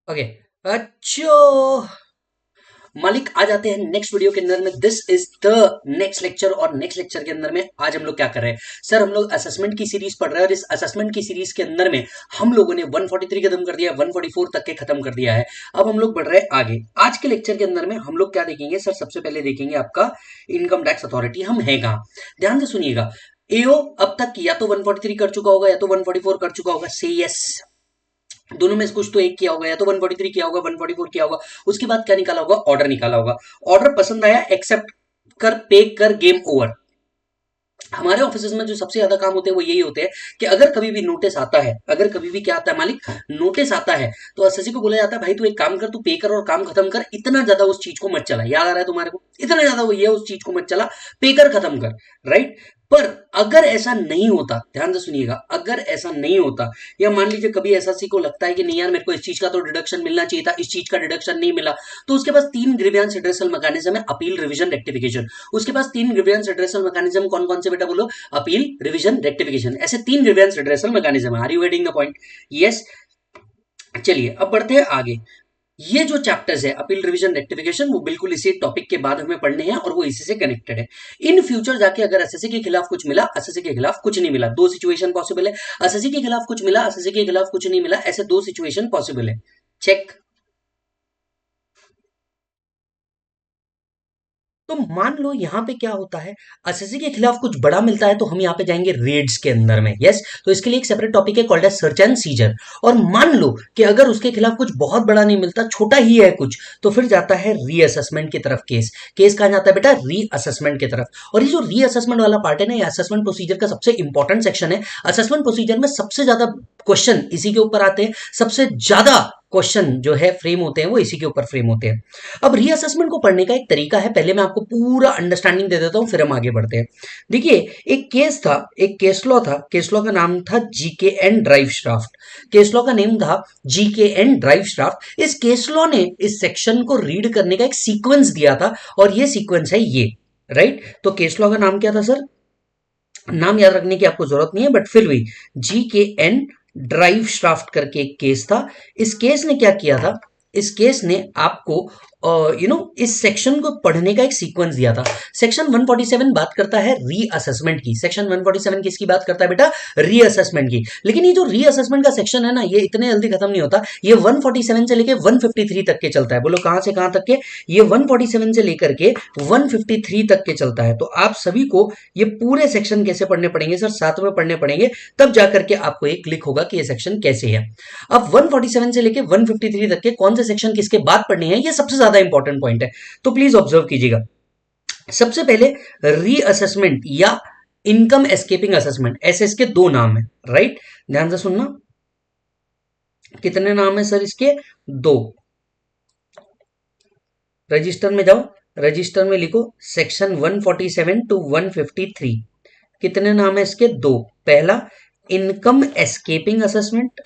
Okay. अच्छो मालिक, आ जाते हैं नेक्स्ट वीडियो के अंदर में। This is the next lecture, और नेक्स्ट लेक्चर के अंदर में आज हम लोग क्या कर रहे हैं सर, हम लोग असेसमेंट की सीरीज पढ़ रहे हैं, और इस असेसमेंट की सीरीज के अंदर में हम लोगों ने 143 खत्म कर दिया, 144 तक के खत्म कर दिया है। अब हम लोग बढ़ रहे हैं आगे। आज के लेक्चर के अंदर में हम लोग क्या देखेंगे सर, सबसे पहले देखेंगे आपका इनकम टैक्स अथॉरिटी हम है कहाँ। ध्यान से सुनिएगा। एओ अब तक या तो 143 कर चुका होगा या तो 144 कर चुका होगा, से यस दोनों में से कुछ तो एक किया होगा, या तो 143 किया होगा, 144 किया होगा। उसके बाद क्या निकाला होगा, ऑर्डर निकाला होगा। ऑर्डर पसंद आया, एक्सेप्ट कर, पे कर, गेम ओवर। हमारे ऑफिस में जो सबसे ज्यादा काम होते हैं वो यही होते हैं कि अगर कभी भी नोटिस आता है, अगर कभी भी क्या आता है मालिक, नोटिस आता है, तो एसएससी को बोला जाता है भाई तू एक काम कर, तू पे कर और काम खत्म कर, इतना ज्यादा उस चीज को मत चला। याद आ रहा है तुम्हारे को, इतना ज्यादा वो ये उस चीज को मत चला, पे कर खत्म कर। राइट। पर अगर ऐसा नहीं होता, ध्यान से सुनिएगा, अगर ऐसा नहीं होता, या मान लीजिए कभी एसएससी को लगता है कि नहीं यार मेरे को इस चीज का तो डिडक्शन मिलना चाहिए था, इस चीज का डिडक्शन नहीं मिला, तो उसके पास तीन ग्रीवियंस रिड्रेसल मैकेनिज्म है, अपील, रिवीजन, रेक्टिफिकेशन। उसके पास तीन ग्रीवियंस रिड्रेसल मैकेनिज्म कौन कौन से बेटा बोलो, अपील, रिवीजन, रेक्टिफिकेशन, ऐसे तीन grievance redressal mechanism. Are you getting the point? Yes. चलिए अब बढ़ते हैं आगे। ये जो चैप्टर्स है अपील, रिवीजन, रेक्टिफिकेशन, वो बिल्कुल इसी टॉपिक के बाद हमें पढ़ने हैं, और वो इसी से कनेक्टेड है। इन फ्यूचर जाके अगर एसएससी के खिलाफ कुछ मिला, एसएससी के खिलाफ कुछ नहीं मिला, दो सिचुएशन पॉसिबल है। एसएससी के खिलाफ कुछ मिला, एसएससी के खिलाफ कुछ नहीं मिला, ऐसे दो सिचुएशन पॉसिबल है। चेक। तो मान लो यहां पे क्या होता है, एसएससी के खिलाफ कुछ बड़ा मिलता है तो हम यहाँ पे जाएंगे रेड्स के अंदर में। यस। तो इसके लिए एक सेपरेट टॉपिक है called as search and seizure. और मान लो कि अगर उसके खिलाफ कुछ बहुत बड़ा नहीं मिलता, छोटा ही है कुछ, तो फिर जाता है रीअसेसमेंट की तरफ केस। केस कहां जाता है बेटा, रीअसेसमेंट की तरफ। और ये जो रीअसेसमेंट वाला पार्ट है ना, ये असेसमेंट प्रोसीजर का सबसे इंपॉर्टेंट सेक्शन है। असेसमेंट प्रोसीजर में सबसे ज्यादा क्वेश्चन इसी के ऊपर आते हैं, सबसे ज्यादा क्वेश्चन जो है फ्रेम होते हैं वो इसी के ऊपर फ्रेम होते हैं। अब रीअसेसमेंट को पढ़ने का एक तरीका है, पहले मैं आपको पूरा अंडरस्टैंडिंग दे देता हूं, फिर हम आगे बढ़ते हैं। देखिए, एक केस था, एक केस लॉ था, केस लॉ का नाम था GK and drive shaft. Case law का नेम था जीके एंड ड्राइव श्राफ्ट। इस केस लॉ ने इस सेक्शन को रीड करने का एक सीक्वेंस दिया था, और ये सीक्वेंस है ये। राइट। तो केस लॉ का नाम क्या था सर, नाम याद रखने की आपको जरूरत नहीं है, बट फिर भी जी के एन ड्राइव श्राफ्ट करके एक केस था। इस केस ने क्या किया था, इस केस ने आपको इस सेक्शन को पढ़ने का एक सीक्वेंस दिया था। सेक्शन 147 बात करता है रीअसेसमेंट की। सेक्शन 147 किसकी बात करता है बेटा, रीअसेसमेंट की। लेकिन ये जो रीअसेसमेंट का सेक्शन है ना, ये इतने जल्दी खत्म नहीं होता, ये 147 से लेके 153 तक के चलता है। बोलो कहां से कहां तक के, ये 147 से लेकर के 153 तक के चलता है। तो आप सभी को ये पूरे सेक्शन कैसे पढ़ने पड़ेंगे सर, साथ में पढ़ने पड़ेंगे, तब जाकर के आपको एक क्लिक होगा कि ये सेक्शन कैसे है। अब 147 से लेके 153 तक के कौन से सेक्शन किसके बाद पढ़ने हैं, ये सबसे ज्यादा इंपॉर्टेंट पॉइंट है। तो प्लीज ऑब्जर्व कीजिएगा। सबसे पहले रीअसेसमेंट या इनकम एस्केपिंग असेसमेंट, ऐसे इसके दो नाम है। राइट। ध्यान से सुनना, कितने नाम है सर इसके, दो। रजिस्टर में जाओ, रजिस्टर में लिखो सेक्शन 147 टू 153। कितने नाम है इसके, दो। पहला इनकम एस्केपिंग असेसमेंट,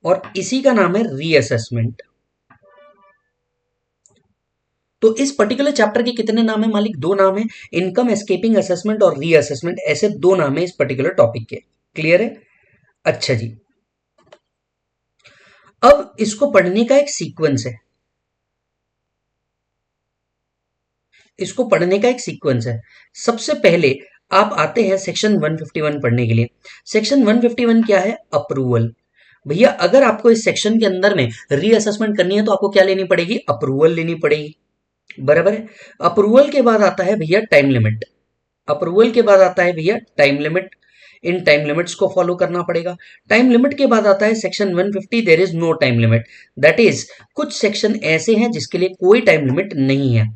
और इसी का नाम है रीअसेसमेंट। तो इस पर्टिकुलर चैप्टर के कितने नाम है मालिक, दो नाम है, इनकम एस्केपिंग असेसमेंट और रीअसेसमेंट, ऐसे दो नाम है इस पर्टिकुलर टॉपिक के। क्लियर है? अच्छा जी। अब इसको पढ़ने का एक सीक्वेंस है, इसको पढ़ने का एक सीक्वेंस है। सबसे पहले आप आते हैं सेक्शन 151 पढ़ने के लिए। सेक्शन 151 क्या है, अप्रूवल। भैया अगर आपको इस सेक्शन के अंदर में रीअसेसमेंट करनी है तो आपको क्या लेनी पड़ेगी, अप्रूवल लेनी पड़ेगी। बराबर है। अप्रूवल के बाद आता है भैया टाइम लिमिट। अप्रूवल के बाद आता है भैया टाइम लिमिट। इन टाइम लिमिट्स को फॉलो करना पड़ेगा। टाइम लिमिट के बाद आता है section 150, there is no time limit. That is कुछ सेक्शन ऐसे हैं जिसके लिए कोई टाइम लिमिट नहीं है।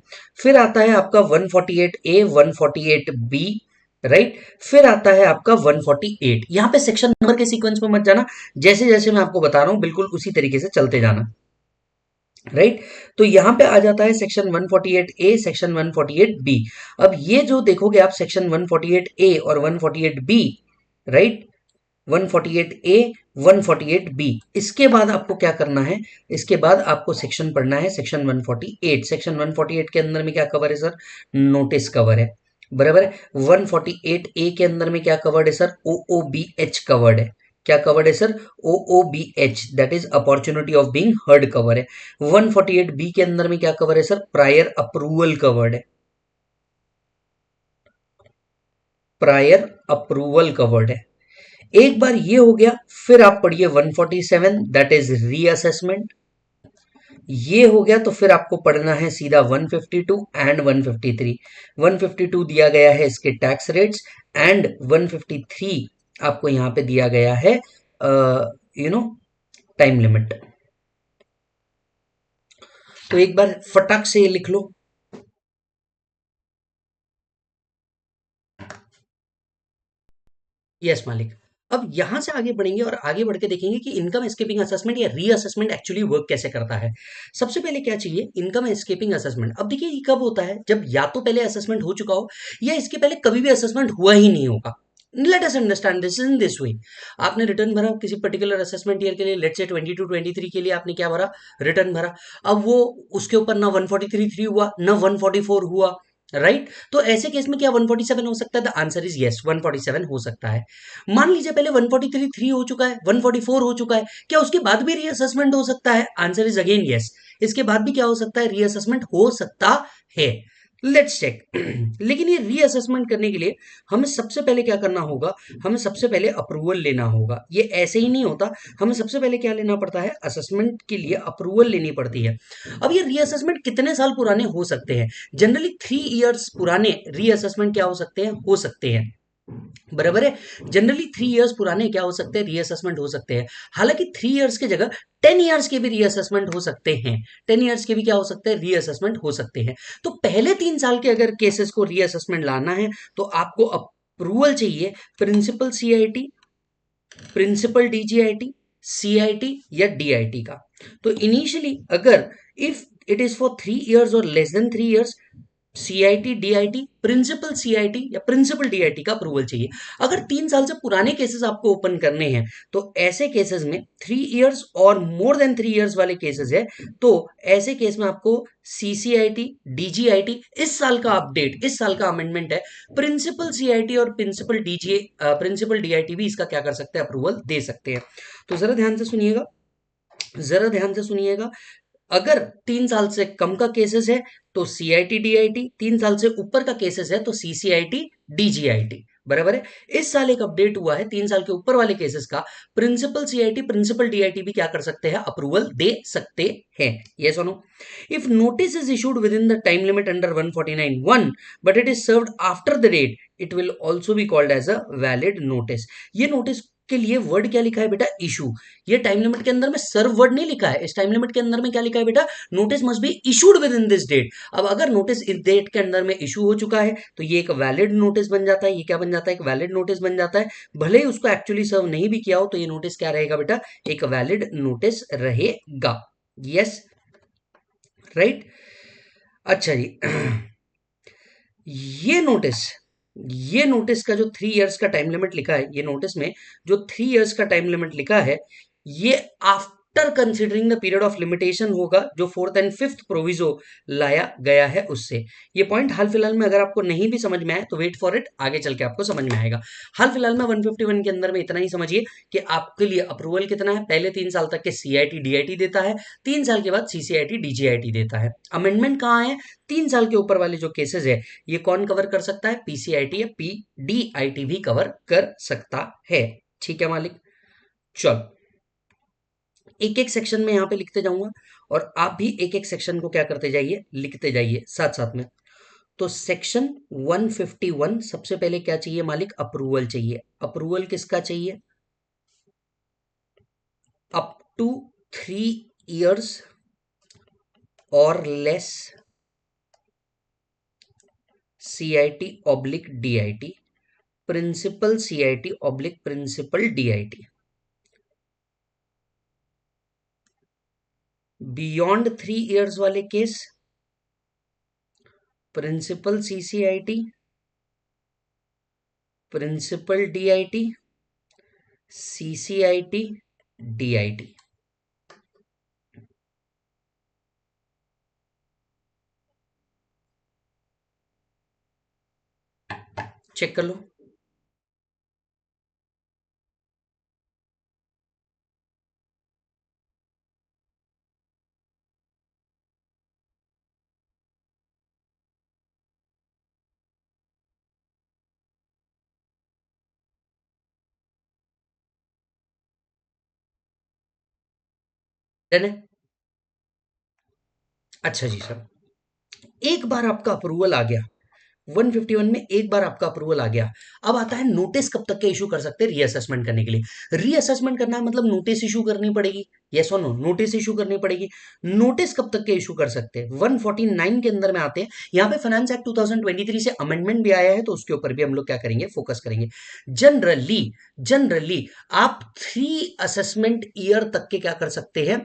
फिर आता है आपका 148A, 148B। राइट। फिर आता है आपका 148। यहां पे सेक्शन नंबर के सीक्वेंस में मत जाना, जैसे जैसे मैं आपको बता रहा हूं बिल्कुल उसी तरीके से चलते जाना। राइट। तो यहां पे आ जाता है सेक्शन 148A, सेक्शन 148B। अब ये जो देखोगे आप सेक्शन 148A और 148B, राइट, 148A, 148B, इसके बाद आपको क्या करना है, इसके बाद आपको सेक्शन पढ़ना है सेक्शन 148। सेक्शन 148 के अंदर में क्या कवर है सर, नोटिस कवर है। बराबर है। 148A के अंदर में क्या कवर्ड है सर? OOBH कवर्ड है। क्या कवर्ड है sir? OOBH, that is opportunity of being heard cover है। 148B के अंदर में क्या कवर है सर? प्रायर अप्रूवल कवर्ड है। प्रायर अप्रूवल कवर्ड है। एक बार ये हो गया, फिर आप पढ़िए 147, दैट इज रीअसेसमेंट। ये हो गया तो फिर आपको पढ़ना है सीधा 152 एंड 153। 152 दिया गया है इसके टैक्स रेट्स, एंड 153 आपको यहां पे दिया गया है यू नो टाइम लिमिट। तो एक बार फटाक से ये लिख लो। यस मालिक। अब यहां से आगे बढ़ेंगे और आगे बढ़ के देखेंगे कि इनकम एस्केपिंग असेसमेंट या रीअसेसमेंट एक्चुअली वर्क कैसे करता है। सबसे पहले क्या चाहिए? Income escaping assessment. अब देखिए ये कब होता है? जब या तो पहले असेसमेंट हो चुका हो या इसके पहले कभी भी असेसमेंट हुआ ही नहीं होगा। Let us understand this in this way. आपने रिटर्न भरा किसी पर्टिकुलर असेसमेंट ईयर के लिए, लेट से 22-23 के लिए आपने क्या भरा? रिटर्न भरा। अब वो उसके ऊपर ना 143 हुआ ना 144 हुआ, राइट? तो ऐसे केस में क्या 147 हो सकता है? द आंसर इज यस, 147 हो सकता है। मान लीजिए पहले 143 हो चुका है, 144 हो चुका है, क्या उसके बाद भी रीअसेसमेंट हो सकता है? Answer is again yes. इसके बाद भी क्या हो सकता है? रीअसेसमेंट हो सकता है। Let's check. लेकिन ये रीअसेसमेंट करने के लिए हमें सबसे पहले क्या करना होगा? हमें सबसे पहले अप्रूवल लेना होगा। ये ऐसे ही नहीं होता। हमें सबसे पहले क्या लेना पड़ता है? असेसमेंट के लिए अप्रूवल लेनी पड़ती है। अब ये रीअसेसमेंट कितने साल पुराने हो सकते हैं? जनरली 3 इयर्स पुराने रीअसेसमेंट क्या हो सकते हैं? हो सकते हैं। बराबर है। जनरली 3 इयर्स पुराने क्या हो सकते हैं? रीअसेसमेंट हो सकते हैं। हालांकि 3 इयर्स की जगह 10 इयर्स के भी रीअसेसमेंट हो सकते हैं। 10 इयर्स के भी क्या हो सकते हैं? रीअसेसमेंट हो सकते हैं। तो पहले 3 साल के अगर केसेस को रीअसेसमेंट लाना है तो आपको अप्रूवल चाहिए principal CIT, principal DGIT, CIT या डीआईटी का। तो इनिशियली अगर if it is for 3 years और less than 3 years, CIT DIT, principal CIT या प्रिंसिपल डीआईटी का अप्रूवल चाहिए। अगर 3 साल से पुराने केसेस आपको ओपन करने हैं तो ऐसे केसेस में 3 इयर्स और मोर देन 3 इयर्स वाले केसेस है तो ऐसे केस में आपको सीसीआईटी, डीजीआईटी, इस साल का अपडेट, इस साल का अमेंडमेंट है, प्रिंसिपल सीआईटी और प्रिंसिपल डीजी प्रिंसिपल डीआईटी भी इसका क्या कर सकते हैं? अप्रूवल दे सकते हैं। तो जरा ध्यान से सुनिएगा, जरा ध्यान से सुनिएगा। अगर 3 साल से कम का केसेस है तो सीआईटी डीआईटी, 3 साल से ऊपर का केसेस है तो सीसीआईटी डीजीआईटी। बराबर है। इस साल एक अपडेट हुआ है 3 साल के ऊपर वाले केसेस का, प्रिंसिपल सीआईटी प्रिंसिपल डीआईटी भी क्या कर सकते हैं? अप्रूवल दे सकते हैं। ये सुनो, if notice is issued within the time limit under 149(1) but it is served after the date, it will also be called as a valid notice. ये नोटिस के लिए वर्ड क्या लिखा है बेटा? इशू। ये टाइम लिमिट के अंदर में सर्व वर्ड नहीं लिखा है। इस टाइम लिमिट के अंदर में क्या लिखा है बेटा? Notice must be issued within this date. अब अगर नोटिस इस डेट के अंदर में इशू हो चुका है तो ये एक वैलिड नोटिस बन जाता है। ये क्या बन जाता है? एक वैलिड नोटिस बन जाता है। भले ही उसको एक्चुअली सर्व नहीं भी किया हो तो ये नोटिस क्या रहेगा बेटा? एक वैलिड नोटिस रहेगा। Yes, right. अच्छा जी। ये नोटिस, ये नोटिस का जो 3 इयर्स का टाइम लिमिट लिखा है, ये नोटिस में जो 3 इयर्स का टाइम लिमिट लिखा है, ये after considering the period of limitation होगा जो फोर्थ एंड फिफ्थ प्रोविजो लाया गया है उससे। ये पॉइंट हाल फिलहाल में अगर आपको नहीं भी समझ में आए तो वेट फॉर इट, आगे चल के आपको समझ में आएगा। हाल फिलहाल में 151 के अंदर में इतना ही समझिए कि आपके लिए अप्रूवल कितना है? पहले 3 साल तक के सीआईटी डीआईटी देता है, 3 साल के बाद सीसीआईटी डीजीआईटी देता है। अमेंडमेंट कहाँ है? 3 साल के ऊपर वाले जो केसेस है ये कौन कवर कर सकता है? पीसीआईटी या पीडीआईटी भी कवर कर सकता है। ठीक है मालिक। चलो, एक एक सेक्शन में यहां पे लिखते जाऊंगा और आप भी एक एक सेक्शन को क्या करते जाइए? लिखते जाइए साथ साथ में। तो सेक्शन 151 सबसे पहले क्या चाहिए मालिक? अप्रूवल चाहिए। अप्रूवल किसका चाहिए? अप टू 3 इयर्स और less CIT oblique DIT, principal CIT oblique principal DIT. Beyond 3 years वाले case principal CCIT, principal DIT, CCIT DIT. Check कर लो। डन है। अच्छा जी सर, एक बार आपका अप्रूवल आ गया, 151 में एक बार आपका अप्रूवल आ गया, अब आता है नोटिस कब तक के इशू कर सकते हैं रीअसेसमेंट करने के लिए। रीअसेसमेंट करना है मतलब नोटिस इशू करनी पड़ेगी, यस और नो, नोटिस इशू करनी पड़ेगी। नोटिस कब तक के इशू कर सकते हैं, 149 के अंदर में आते हैं। यहाँ पे फाइनेंस एक्ट 2023 से अमेंडमेंट भी आया है, तो उसके ऊपर भी हम लोग क्या करेंगे, फोकस करेंगे। जनरली जनरली आप 3 असेसमेंट ईयर तक के क्या कर सकते हैं,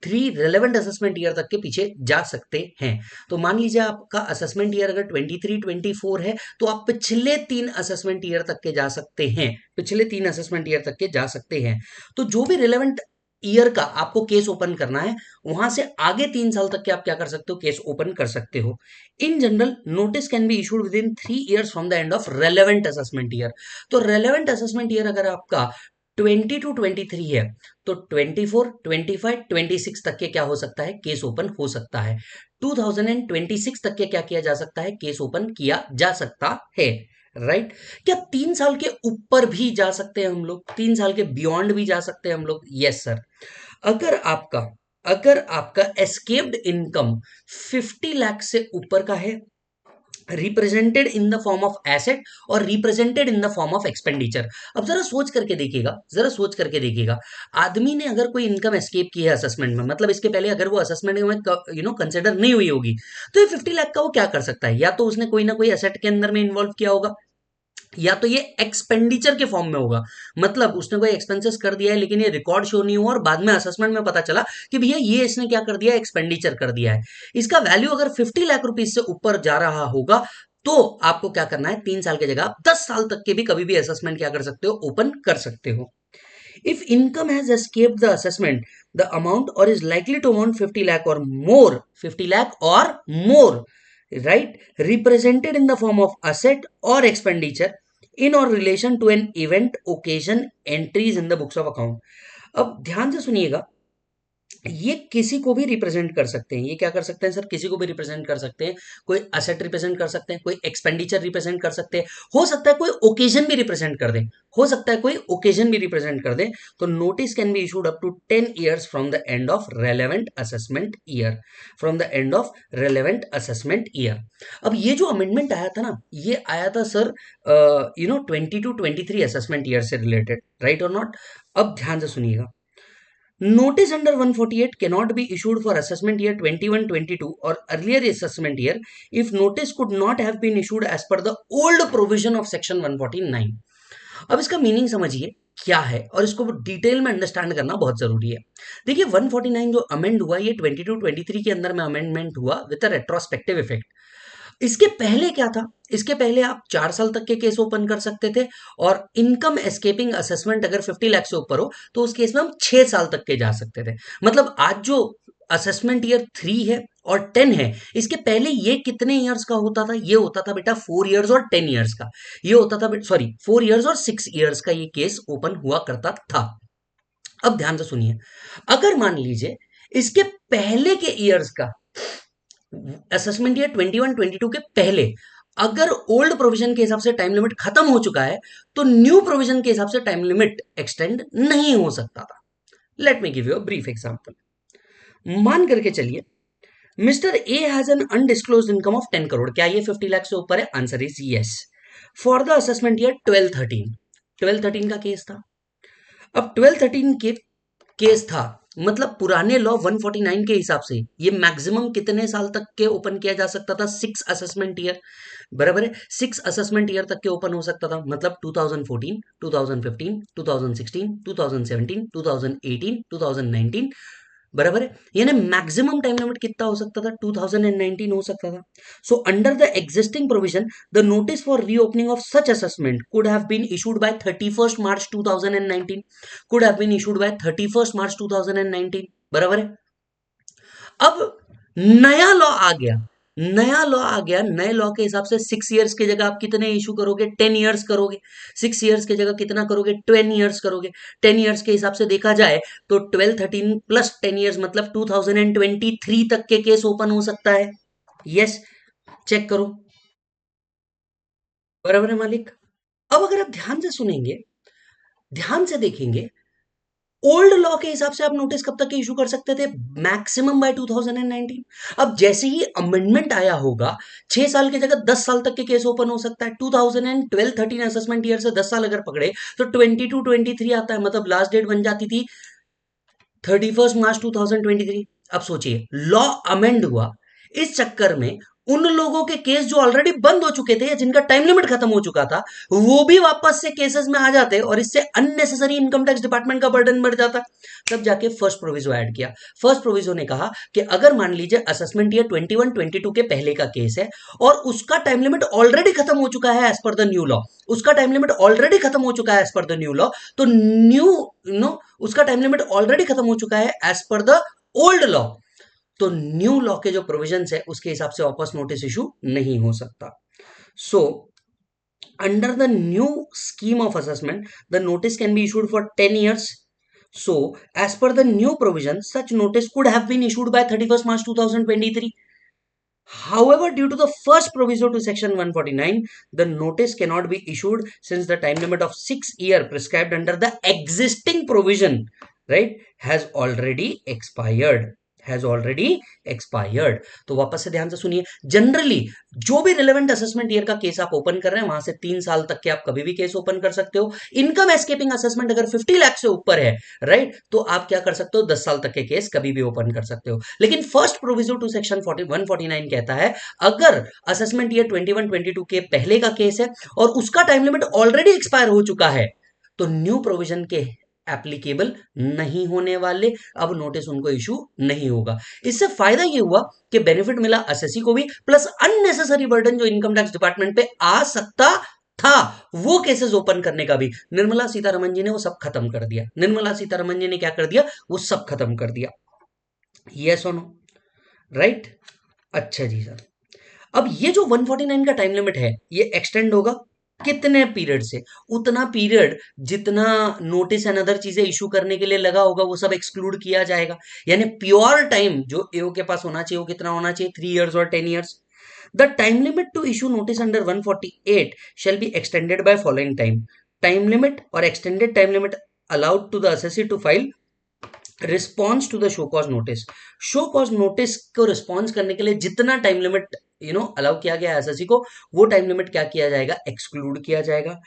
3 रेलेवेंट असेसमेंट ईयर तक के पीछे जा सकते हैं। तो मान लीजिए आपका असेसमेंट ईयर अगर 23-24 है, तो आप पिछले 3 असेसमेंट ईयर तक के जा सकते हैं, पिछले 3 असेसमेंट ईयर तक के जा सकते हैं। तो जो भी रिलेवेंट ईयर का आपको केस ओपन करना है, वहां से आगे 3 साल तक के आप क्या कर सकते हो, केस ओपन कर सकते हो। In general notice can be issued with in 3 years from the end of relevant assessment year. तो रेलेवेंट असेसमेंट ईयर अगर आपका 20 to 23 है, तो 24, 25, 26 तक के क्या हो सकता है, केस ओपन हो सकता है। 2026 तक के क्या किया जा सकता है, केस ओपन किया जा सकता है। राइट। क्या 3 साल के ऊपर भी जा सकते हैं हम लोग, 3 साल के बियॉन्ड भी जा सकते हैं हम लोग, यस सर। अगर आपका अगर आपका एस्केप्ड इनकम 50 लाख से ऊपर का है, represented in the form of asset और represented in the form of expenditure. अब जरा सोच करके देखिएगा, जरा सोच करके देखिएगा, आदमी ने अगर कोई इनकम एस्केप की है असेसमेंट में, मतलब इसके पहले अगर वो असेसमेंट में कंसिडर नहीं हुई होगी, तो ये 50 लाख का वो क्या कर सकता है, या तो उसने कोई ना कोई एसेट के अंदर में इन्वॉल्व किया होगा, या तो ये एक्सपेंडिचर के फॉर्म में होगा, मतलब उसने कोई एक्सपेंसेस कर दिया है लेकिन ये रिकॉर्ड शो नहीं हुआ और बाद में असेसमेंट में पता चला कि भैया ये इसने क्या कर दिया है, एक्सपेंडिचर कर दिया है। इसका वैल्यू अगर 50 लाख रुपीज से ऊपर जा रहा होगा, तो आपको क्या करना है, 3 साल की जगह आप 10 साल तक के भी कभी भी असेसमेंट क्या कर सकते हो, ओपन कर सकते हो। If income has escaped the assessment, the amount or is likely to amount 50 lakh or more, 50 lakh or more, right, represented in the form of asset or expenditure in or relation to an event, occasion, entries in the books of account। अब ध्यान से सुनिएगा, ये किसी को भी represent कर सकते हैं, ये क्या कर सकते हैं सर, किसी को भी रिप्रेजेंट कर सकते हैं। कोई असेट रिप्रेजेंट कर सकते हैं, कोई एक्सपेंडिचर रिप्रेजेंट कर सकते हैं, हो सकता है कोई ओकेजन भी रिप्रेजेंट कर दें, हो सकता है कोई ओकेजन भी रिप्रेजेंट कर दें। तो notice can be issued up to 10 years from the end of relevant assessment year, from the end of relevant assessment year. अब ये जो अमेंडमेंट आया था ना, ये आया था सर 20 to 23 असेसमेंट ईयर से रिलेटेड, राइट और नॉट। अब ध्यान से सुनिएगा, notice under 148 cannot be issued for assessment year 21-22 or earlier assessment year if notice could not have been issued as per the old provision of section 149। अब इसका meaning समझिए क्या है, और इसको डिटेल में अंडरस्टैंड करना बहुत जरूरी है। देखिए 149 जो अमेंड हुआ, ये 22-23 के अंदर में अमेंडमेंट हुआ विद अ रेट्रोस्पेक्टिव इफेक्ट। इसके पहले क्या था, इसके पहले आप 4 साल तक के केस ओपन कर सकते थे, और इनकम एस्केपिंग असेसमेंट अगर 50 लाख से ऊपर हो, तो उस केस में हम 6 साल तक के जा सकते थे। मतलब आज जो असेसमेंट ईयर 3 है और 10 है, इसके पहले ये कितने ईयर्स का होता था, ये होता था बेटा 4 ईयर्स और 10 ईयर्स का, ये होता था, सॉरी 4 ईयर्स और 6 ईयर्स का ये केस ओपन हुआ करता था। अब ध्यान से सुनिए, अगर मान लीजिए इसके पहले के ईयर्स का, असेसमेंट ईयर 21-22 के पहले अगर ओल्ड प्रोविजन के हिसाब से टाइम लिमिट खत्म हो चुका है, तो न्यू प्रोविजन के हिसाब से टाइम लिमिट एक्सटेंड नहीं हो सकता था। Let me give you a brief example. मान करके चलिए mister A has an undisclosed income of 10 crore. क्या ये 50 लाख से ऊपर है? Answer is yes. For the assessment year 12-13, 12-13 का केस था। अब 12-13 के केस था, मतलब पुराने लॉ 149 के हिसाब से ये मैक्सिमम कितने साल तक के ओपन किया जा सकता था, 6 असेसमेंट ईयर, बराबर है, 6 असेसमेंट ईयर तक के ओपन हो सकता था। मतलब 2014, 2015, 2016, 2017, 2018, 2019, बराबर है, यानी मैक्सिमम टाइम लिमिट कितना हो सकता था, 2019 हो सकता था। So under the existing provision the notice for reopening of such assessment could have been issued by 31 March 2019, could have been issued by 31 March 2019, बराबर है। अब नया लॉ आ गया, नया लॉ आ गया, नए लॉ के हिसाब से 6 ईयर्स की जगह आप कितने इशू करोगे, 10 ईयर्स करोगे। 6 ईयर्स की जगह कितना करोगे, 10 ईयर्स करोगे। 10 ईयर्स के हिसाब से देखा जाए तो 12 13 + 10 ईयर्स मतलब 2023 तक के केस ओपन हो सकता है। यस, चेक करो, बराबर है मालिक। अब अगर आप ध्यान से सुनेंगे, ध्यान से देखेंगे, ओल्ड लॉ के हिसाब से आप नोटिस कब तक इशू कर सकते थे, मैक्सिमम बाय 2019। अब जैसे ही अमेंडमेंट आया होगा, 6 साल की जगह 10 साल तक के केस ओपन हो सकता है। 2012-13 असेसमेंट ईयर से 10 साल अगर पकड़े तो 22-23 आता है, मतलब लास्ट डेट बन जाती थी 31 मार्च 2023। अब सोचिए, लॉ अमेंड हुआ, इस चक्कर में उन लोगों के केस जो ऑलरेडी बंद हो चुके थे या जिनका टाइम लिमिट खत्म हो चुका था, वो भी वापस से केसेस में आ जाते और इससे अननेसेसरी इनकम टैक्स डिपार्टमेंट का बर्डन बढ़ जाता। तब जाके फर्स्ट प्रोविजो ऐड किया। फर्स्ट प्रोविजो ने कहा कि अगर मान लीजिए असेसमेंट ईयर 21-22 के पहले का केस है और उसका टाइम लिमिट ऑलरेडी खत्म हो चुका है as per the new law, उसका टाइम लिमिट ऑलरेडी खत्म हो चुका है as per the new law, तो न्यू नो उसका टाइम लिमिट ऑलरेडी खत्म हो चुका है as per the old law, तो न्यू लॉ के जो प्रोविजंस है उसके हिसाब से वापस नोटिस इशू नहीं हो सकता। सो under the new scheme of assessment, the notice can be issued for 10 years. So, as per the new provision, such notice could have been issued by 31st March 2023. However, due to the first proviso to section 149, the notice cannot be issued since the time limit of 6 year prescribed under the existing provision, right, has already expired. तो वापस से ध्यान से सुनिए, generally जो भी relevant assessment year का case आप ओपन कर रहे हैं वहां से 3 साल तक के आप कभी भी केस ओपन कर सकते हो। इनकम एस्केपिंग असेसमेंट अगर 50 लाख से ऊपर है, राइट, तो आप क्या कर सकते हो, 10 साल तक के केस कभी भी ओपन कर सकते हो। लेकिन फर्स्ट प्रोविजो टू सेक्शन 149 कहता है अगर असेसमेंट ईयर 21-22 के पहले का केस है और उसका टाइम लिमिट ऑलरेडी एक्सपायर हो चुका है, तो न्यू प्रोविजन के एप्लीकेबल नहीं होने वाले, अब नोटिस उनको इशू नहीं होगा। इससे फायदा ये हुआ कि बेनिफिट मिला एसएससी को भी, प्लस अननेसेसरी बर्डन जो इनकम टैक्स डिपार्टमेंट पे आ सकता था वो केसेस ओपन करने का भी निर्मला सीतारमन जी ने वो सब खत्म कर दिया। निर्मला सीतारमन जी ने क्या कर दिया, वो सब खत्म कर दिया। यस और नो, राइट। अच्छा जी सर, अब ये जो 149 का टाइम लिमिट है ये एक्सटेंड होगा कितने पीरियड से, उतना पीरियड जितना नोटिस एंड अदर चीजें इशू करने के लिए लगा होगा वो सब एक्सक्लूड किया जाएगा। यानी प्योर टाइम जो एओ के पास होना चाहिए वो कितना होना चाहिए, 3 ईयर्स और 10 years. The time limit to issue notice under 148 shall be extended by following time limit और extended time limit allowed to the assessee to file response to the show cause notice. Show cause notice को response करने के लिए जितना time limit allow किया गया SSC को, वो टाइम लिमिट क्या किया जाएगा, एक्सक्लूड किया जाएगा।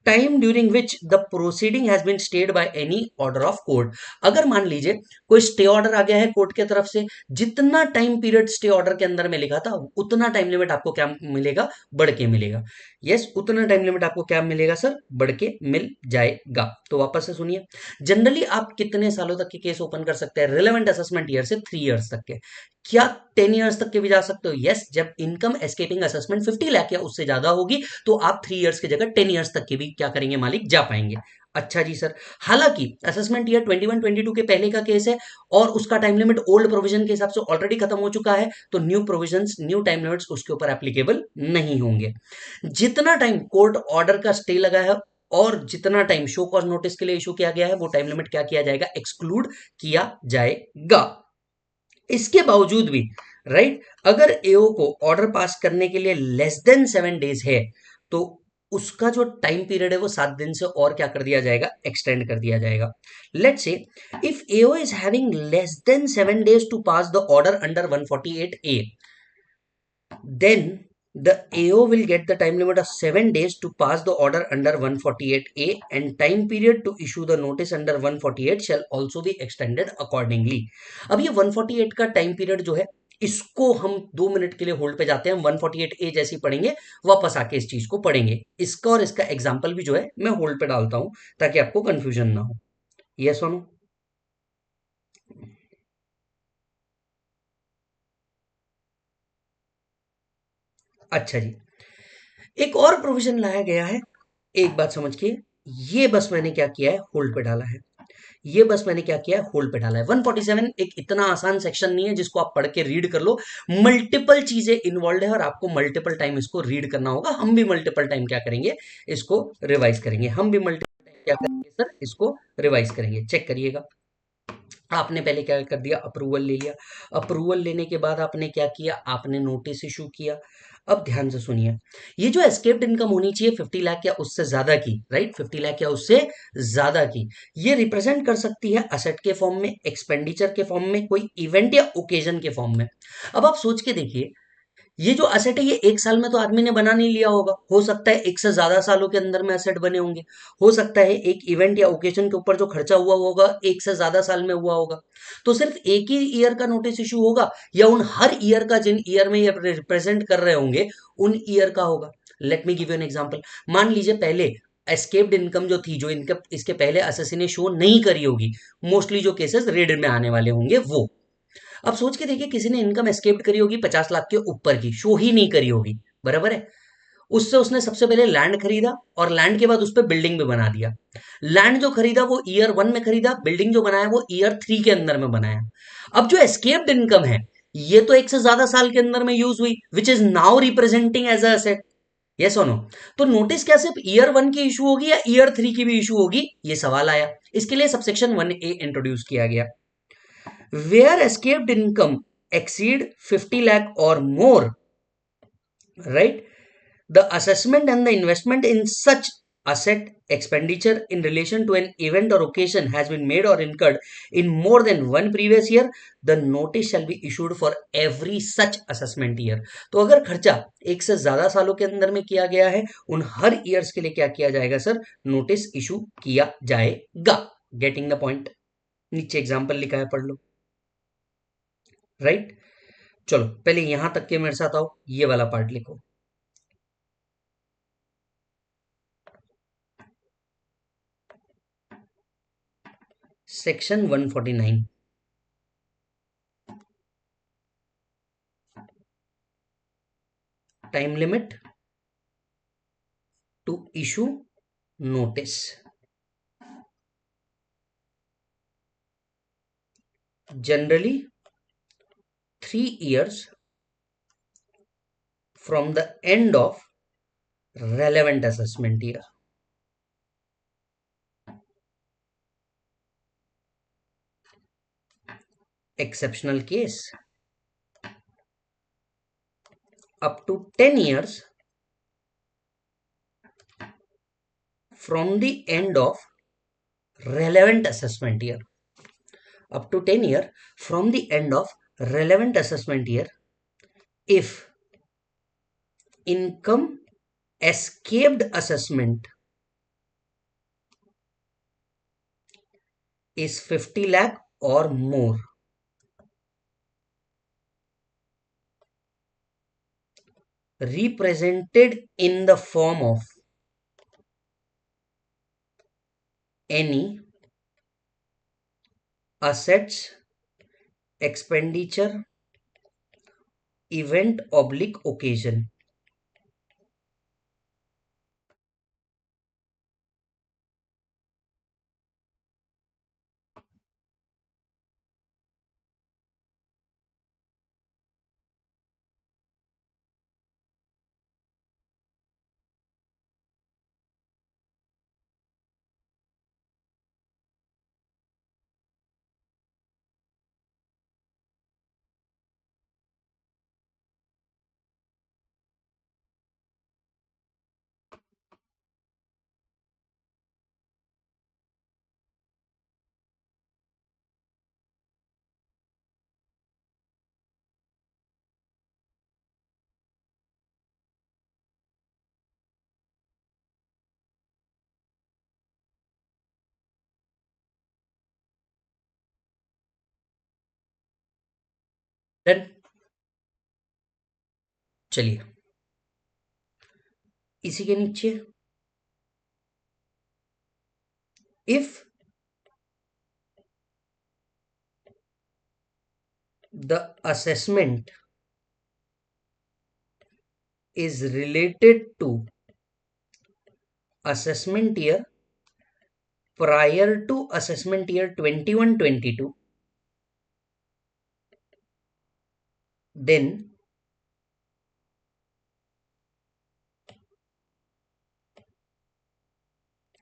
Time during which the proceeding has been stayed by any order of court. अगर मान लीजिए कोई स्टे ऑर्डर आ गया है कोर्ट की तरफ से, जितना टाइम पीरियड स्टे ऑर्डर के अंदर में लिखा था उतना टाइम लिमिट आपको क्या मिलेगा, बढ़ के मिलेगा। यस, उतना टाइम लिमिट आपको क्या मिलेगा सर, बढ़ के मिल जाएगा। तो वापस से सुनिए, जनरली आप कितने सालों तक के केस ओपन कर सकते हैं रिलेवेंट असेसमेंट ईयर से, 3 ईयर्स तक के। क्या 10 ईयर्स तक के भी जा सकते हो, यस। जब इनकम एस्केपिंग असेसमेंट 50 लाख या उससे ज्यादा होगी तो आप 3 ईयर्स की जगह 10 ईयर्स तक के भी क्या करेंगे मालिक, जा पाएंगे। अच्छा जी सर, हालांकि असेसमेंट ईयर 21-22 के पहले का केस है और उसका टाइम लिमिट ओल्ड प्रोविजन के हिसाब से ऑलरेडी खत्म हो चुका है, तो new provisions new time limits उसके ऊपर एप्लीकेबल नहीं होंगे। जितना टाइम कोर्ट ऑर्डर का स्टे लगा है और जितना टाइम शो कॉज नोटिस के लिए इशू किया गया है वो टाइम लिमिट क्या किया जाएगा, एक्सक्लूड किया जाएगा। इसके बावजूद भी, राइट, अगर एओ को ऑर्डर पास करने के लिए लेस देन 7 डेज है तो उसका जो टाइम पीरियड है वो 7 दिन से और क्या कर दिया जाएगा, एक्सटेंड कर दिया जाएगा। Let's say if AO is having less than 7 days to pass the order under 148A, then the AO will get the time limit of 7 days to pass the order under 148A, and time period to issue the notice under 148 shall also be extended accordingly. अब ये 148 का time period जो है इसको हम 2 minute के लिए hold पे जाते हैं, हम 148A जैसे ही पढ़ेंगे वापस आके इस चीज को पढ़ेंगे। इसका और इसका एग्जाम्पल भी जो है मैं होल्ड पे डालता हूं ताकि आपको कंफ्यूजन ना हो। यस और नो, अच्छा जी। एक और प्रोविजन लाया गया है, एक बात समझ के, ये बस मैंने क्या किया है, होल्ड पे डाला है। ये बस मैंने क्या किया है, होल्ड पे डाला है। 147 एक इतना आसान सेक्शन नहीं है जिसको आप पढ़ के रीड कर लो। मल्टीपल चीजें इन्वॉल्व है और आपको मल्टीपल टाइम इसको रीड करना होगा। हम भी मल्टीपल टाइम क्या करेंगे, इसको रिवाइज करेंगे। हम भी मल्टीपल टाइम क्या करेंगे सर, इसको रिवाइज करेंगे। चेक करिएगा, आपने पहले क्या कर दिया, अप्रूवल ले लिया। अप्रूवल लेने के बाद आपने क्या किया, आपने नोटिस इशू किया। अब ध्यान से सुनिए, ये जो एस्केप्ड इनकम होनी चाहिए 50 लाख या उससे ज्यादा की, राइट, 50 लाख या उससे ज्यादा की, ये रिप्रेजेंट कर सकती है असेट के फॉर्म में, एक्सपेंडिचर के फॉर्म में, कोई इवेंट या ओकेजन के फॉर्म में। अब आप सोच के देखिए, ये जो असेट है ये एक साल में तो आदमी ने बना नहीं लिया होगा, हो सकता है एक से ज्यादा सालों के अंदर में असेट बने होंगे। हो सकता है एक इवेंट या ओकेजन के ऊपर जो खर्चा हुआ होगा एक से ज्यादा साल में हुआ होगा। तो सिर्फ एक ही ईयर का नोटिस इशू होगा या उन हर ईयर का, जिन ईयर में ये रिप्रेजेंट कर रहे होंगे उन ईयर का होगा। Let me give you an example. मान लीजिए पहले एस्केप्ड इनकम जो थी, जो इनकम इसके पहले असेसी ने शो नहीं करी होगी, मोस्टली जो केसेस रेड में आने वाले होंगे वो। अब सोच के देखिए, किसी ने इनकम एस्केप्ड करी होगी 50 लाख के ऊपर की, शो ही नहीं करी होगी, बराबर है। उससे उसने सबसे पहले लैंड खरीदा और लैंड के बाद उस पर बिल्डिंग भी बना दिया। लैंड जो खरीदा वो ईयर 1 में खरीदा, बिल्डिंग जो बनाया वो ईयर 3 के अंदर में बनाया। अब जो एस्केप्ड इनकम है, ये तो एक से ज्यादा साल के अंदर में यूज हुई, which is now representing as asset. Yes और नो? तो नोटिस क्या सिर्फ ईयर 1 की इशू होगी या ईयर 3 की भी इशू होगी, ये सवाल आया। इसके लिए सबसेक्शन 1A इंट्रोड्यूस किया गया। Where escaped income exceed 50 lakh or more, right? The assessment and the investment in such asset expenditure in relation to an event or occasion has been made or incurred in more than one previous year, the notice shall be issued for every such assessment year. तो अगर खर्चा एक से ज्यादा सालों के अंदर में किया गया है, उन हर ईयर्स के लिए क्या किया जाएगा सर, नोटिस इशू किया जाएगा। Getting the point? नीचे एग्जाम्पल लिखा है, पढ़ लो। राइट, चलो पहले यहां तक के मेरे साथ आओ, ये वाला पार्ट लिखो। Section 149, time limit to issue notice. Generally 3 years from the end of relevant assessment year. Exceptional case, up to 10 years from the end of relevant assessment year. Up to 10 year from the end of relevant assessment year, if income escaped assessment is 50 lakh or more, represented in the form of any assets, expenditure, event oblique occasion. Then चलिए इसी के नीचे, if the assessment is related to assessment year prior to assessment year 21-22, then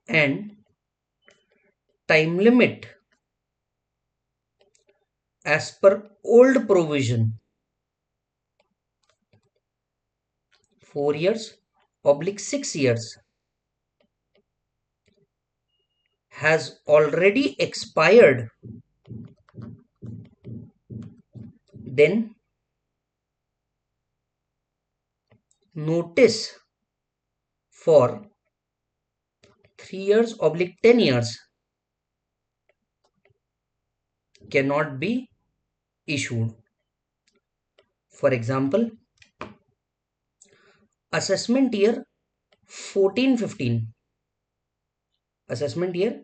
and time limit as per old provision 4 years oblique 6 years has already expired, then notice for 3 years oblique 10 years cannot be issued. For example, assessment year 14-15, assessment year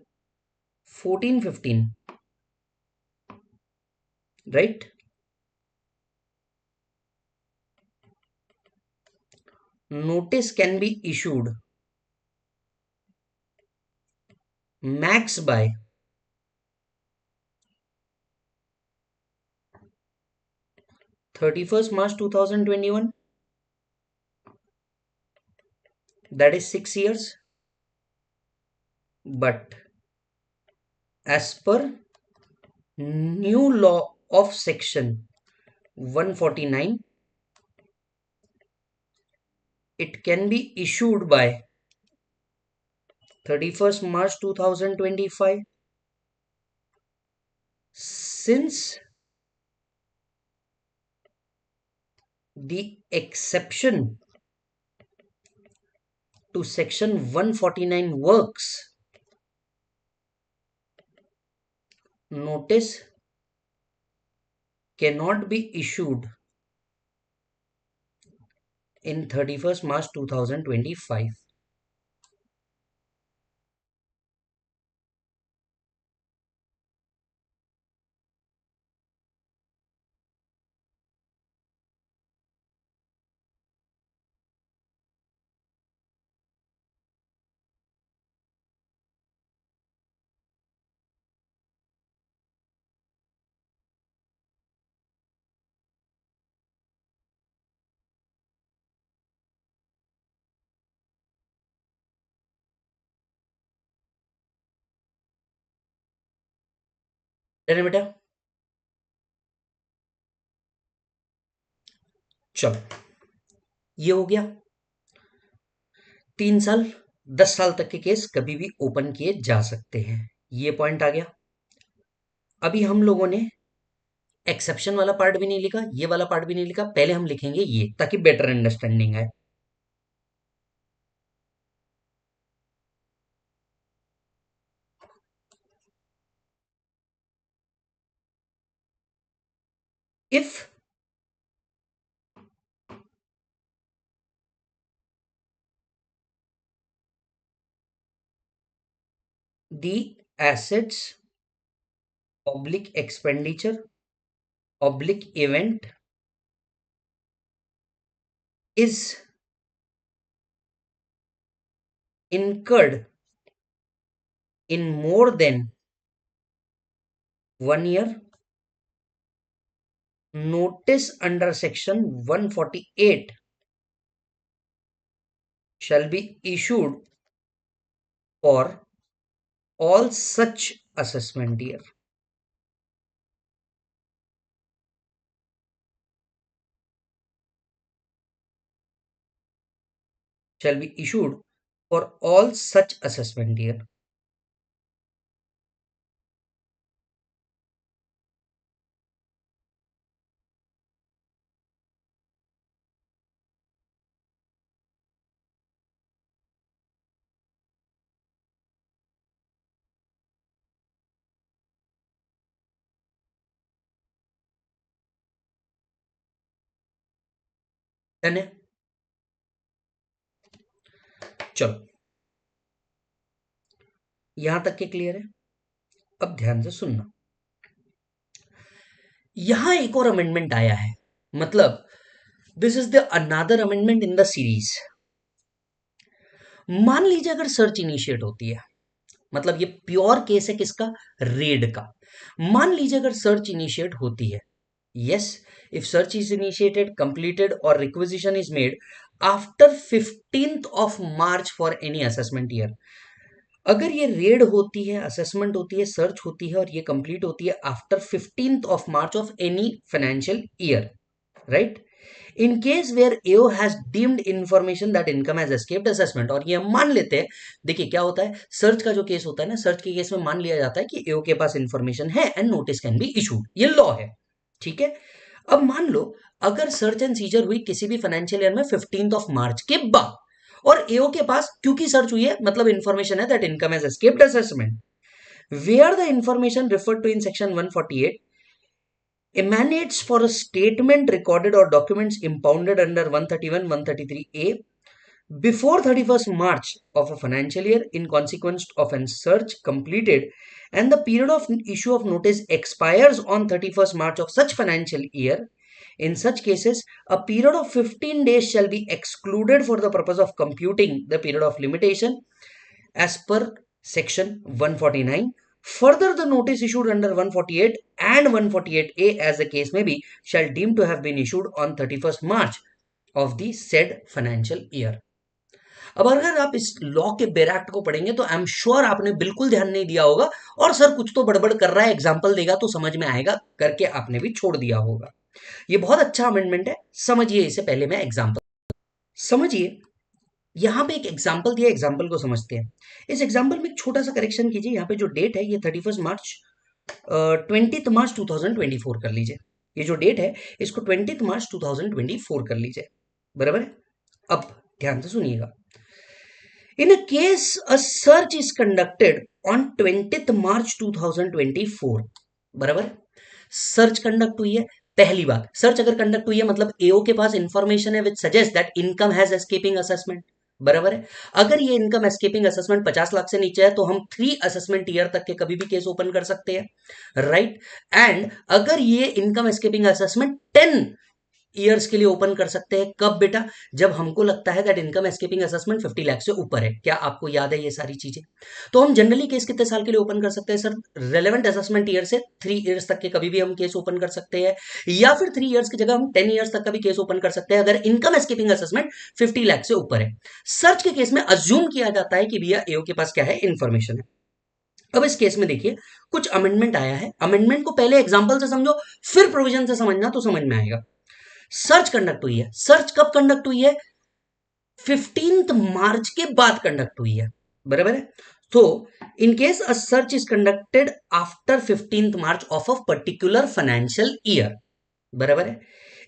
14-15, right? Notice can be issued max by 31st March 2021, that is 6 years, but as per new law of section 149, it can be issued by 31st March 2025, since the exception to section 149 works. Notice cannot be issued in 31st March 2025. है बेटा, चलो ये हो गया। 3 साल 10 साल तक के केस कभी भी ओपन किए जा सकते हैं, ये पॉइंट आ गया। अभी हम लोगों ने एक्सेप्शन वाला पार्ट भी नहीं लिखा, ये वाला पार्ट भी नहीं लिखा, पहले हम लिखेंगे ये ताकि बेटर अंडरस्टैंडिंग आए। If the assets oblique expenditure oblique event is incurred in more than 1 year, notice under section 148 shall be issued for all such assessment year. Shall be issued for all such assessment year. Done है? चलो यहां तक के clear है। अब ध्यान से सुनना, यहां एक और अमेंडमेंट आया है, मतलब this is the another amendment in the series. मान लीजिए अगर सर्च इनिशिएट होती है, मतलब ये प्योर केस है किसका? रेड का। मान लीजिए अगर सर्च इनिशिएट होती है, yes, if search is initiated, completed or requisition is made after 15th of March for any assessment year, अगर ये रेड होती है, असेसमेंट होती है, सर्च होती है और ये कंप्लीट होती है after 15th of March of any financial year, right? In case where AO has deemed information that income has escaped assessment, और ये हम मान लेते हैं, देखिए क्या होता है, सर्च का जो केस होता है ना, सर्च के केस में मान लिया जाता है कि एओ के पास इंफॉर्मेशन है and notice can be issued, ये लॉ है, ठीक है? अब मान लो अगर सर्च एंड सीजर हुई किसी भी फाइनेंशियल ईयर में 15 मार्च के बाद, और एओ के पास क्योंकि सर्च हुई है मतलब इंफॉर्मेशन है that income has escaped assessment, where the information referred to in section 148 emanates for a statement recorded or documents impounded under 131 133A before 31st March of a financial year in consequence of a search completed, and the period of issue of notice expires on 31st March of such financial year, in such cases a period of 15 days shall be excluded for the purpose of computing the period of limitation as per section 149. Further, the notice issued under 148 and 148A, as the case may be, shall deem to have been issued on 31st March of the said financial year. अब अगर आप इस law के bare act को पढ़ेंगे तो I am sure आपने बिल्कुल ध्यान नहीं दिया होगा, और सर कुछ तो बड़बड़ कर रहा है, एग्जाम्पल देगा तो समझ में आएगा करके आपने भी छोड़ दिया होगा। ये बहुत अच्छा अमेंडमेंट है, समझिए इसे, पहले मैं एग्जाम्पल समझिए। यहां पे एक एग्जाम्पल दिया, एग्जाम्पल को समझते हैं। इस एग्जाम्पल में एक छोटा सा करेक्शन कीजिए, यहाँ पे जो डेट है ये 31 मार्च 20 मार्च 2024 कर लीजिए। ये जो डेट है इसको 20 मार्च 2024 कर लीजिए, बराबर है? अब ध्यान से सुनिएगा। In a case a search is conducted on 20 March 2024, बराबर? सर्च कंडक्ट हुई है, पहली बात सर्च अगर कंडक्ट हुई है मतलब एओ के पास इंफॉर्मेशन है विच suggest that income has escaping assessment, बराबर है? अगर ये इनकम एस्केपिंग असेसमेंट 50 लाख से नीचे है तो हम 3 असेसमेंट ईयर तक के कभी भी केस ओपन कर सकते हैं, राइट? एंड अगर ये इनकम एस्केपिंग असेसमेंट 10 ईयर्स के लिए ओपन कर सकते हैं, कब बेटा? जब हमको लगता है that income escaping assessment 50 lakh से ऊपर है। क्या आपको याद है ये सारी चीजें? तो हम जनरली केस कितने साल के लिए ओपन कर सकते हैं सर? रेलेवेंट असेसमेंट ईयर से 3 ईयर्स तक के कभी भी हम केस ओपन कर सकते हैं, या फिर 3 ईयर्स की जगह हम 10 ईयर्स तक का भी केस ओपन कर सकते हैं अगर इनकम एस्केपिंग असेसमेंट 50 लाख से ऊपर है। सर्च के केस में अज्यूम किया जाता है कि भैया एओ के पास क्या है, इंफॉर्मेशन है। अब इस केस में देखिए कुछ अमेंडमेंट आया है, अमेंडमेंट को पहले एग्जांपल से समझो फिर प्रोविजन से समझना तो समझ में आएगा। सर्च कंडक्ट हुई है, सर्च कब कंडक्ट हुई है? 15 मार्च के बाद कंडक्ट हुई है, बराबर है? तो in case a search is conducted after 15 March of a particular financial year, बराबर है?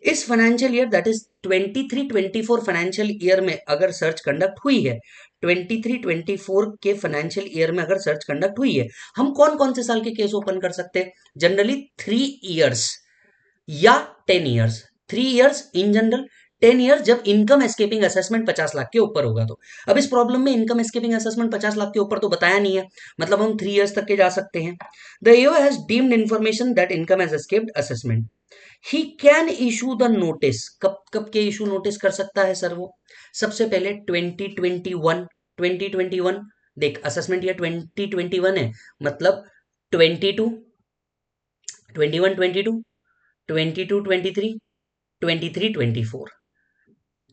इस financial year that is 23-24 financial year में अगर सर्च कंडक्ट हुई है, 23-24 के फाइनेंशियल ईयर में अगर सर्च कंडक्ट हुई है, हम कौन कौन से साल के केस ओपन कर सकते हैं? जनरली 3 ईयर्स या 10 years. 3 years in general, 10 years जब इनकम एस्केपिंग असेसमेंट 50 लाख के ऊपर होगा तो। अब इस प्रॉब्लम में इनकम एस्केपिंग असेसमेंट 50 लाख के ऊपर तो बताया नहीं है, मतलब हम 3 ईयर्स तक के जा सकते हैं। The AO has deemed information that income has escaped assessment, he can issue the notice. कब कब के इशू नोटिस कर सकता है सर वो? सबसे पहले 2021 देख, असेसमेंट ईयर 2021 है, मतलब 22 21 22 22 23 23 24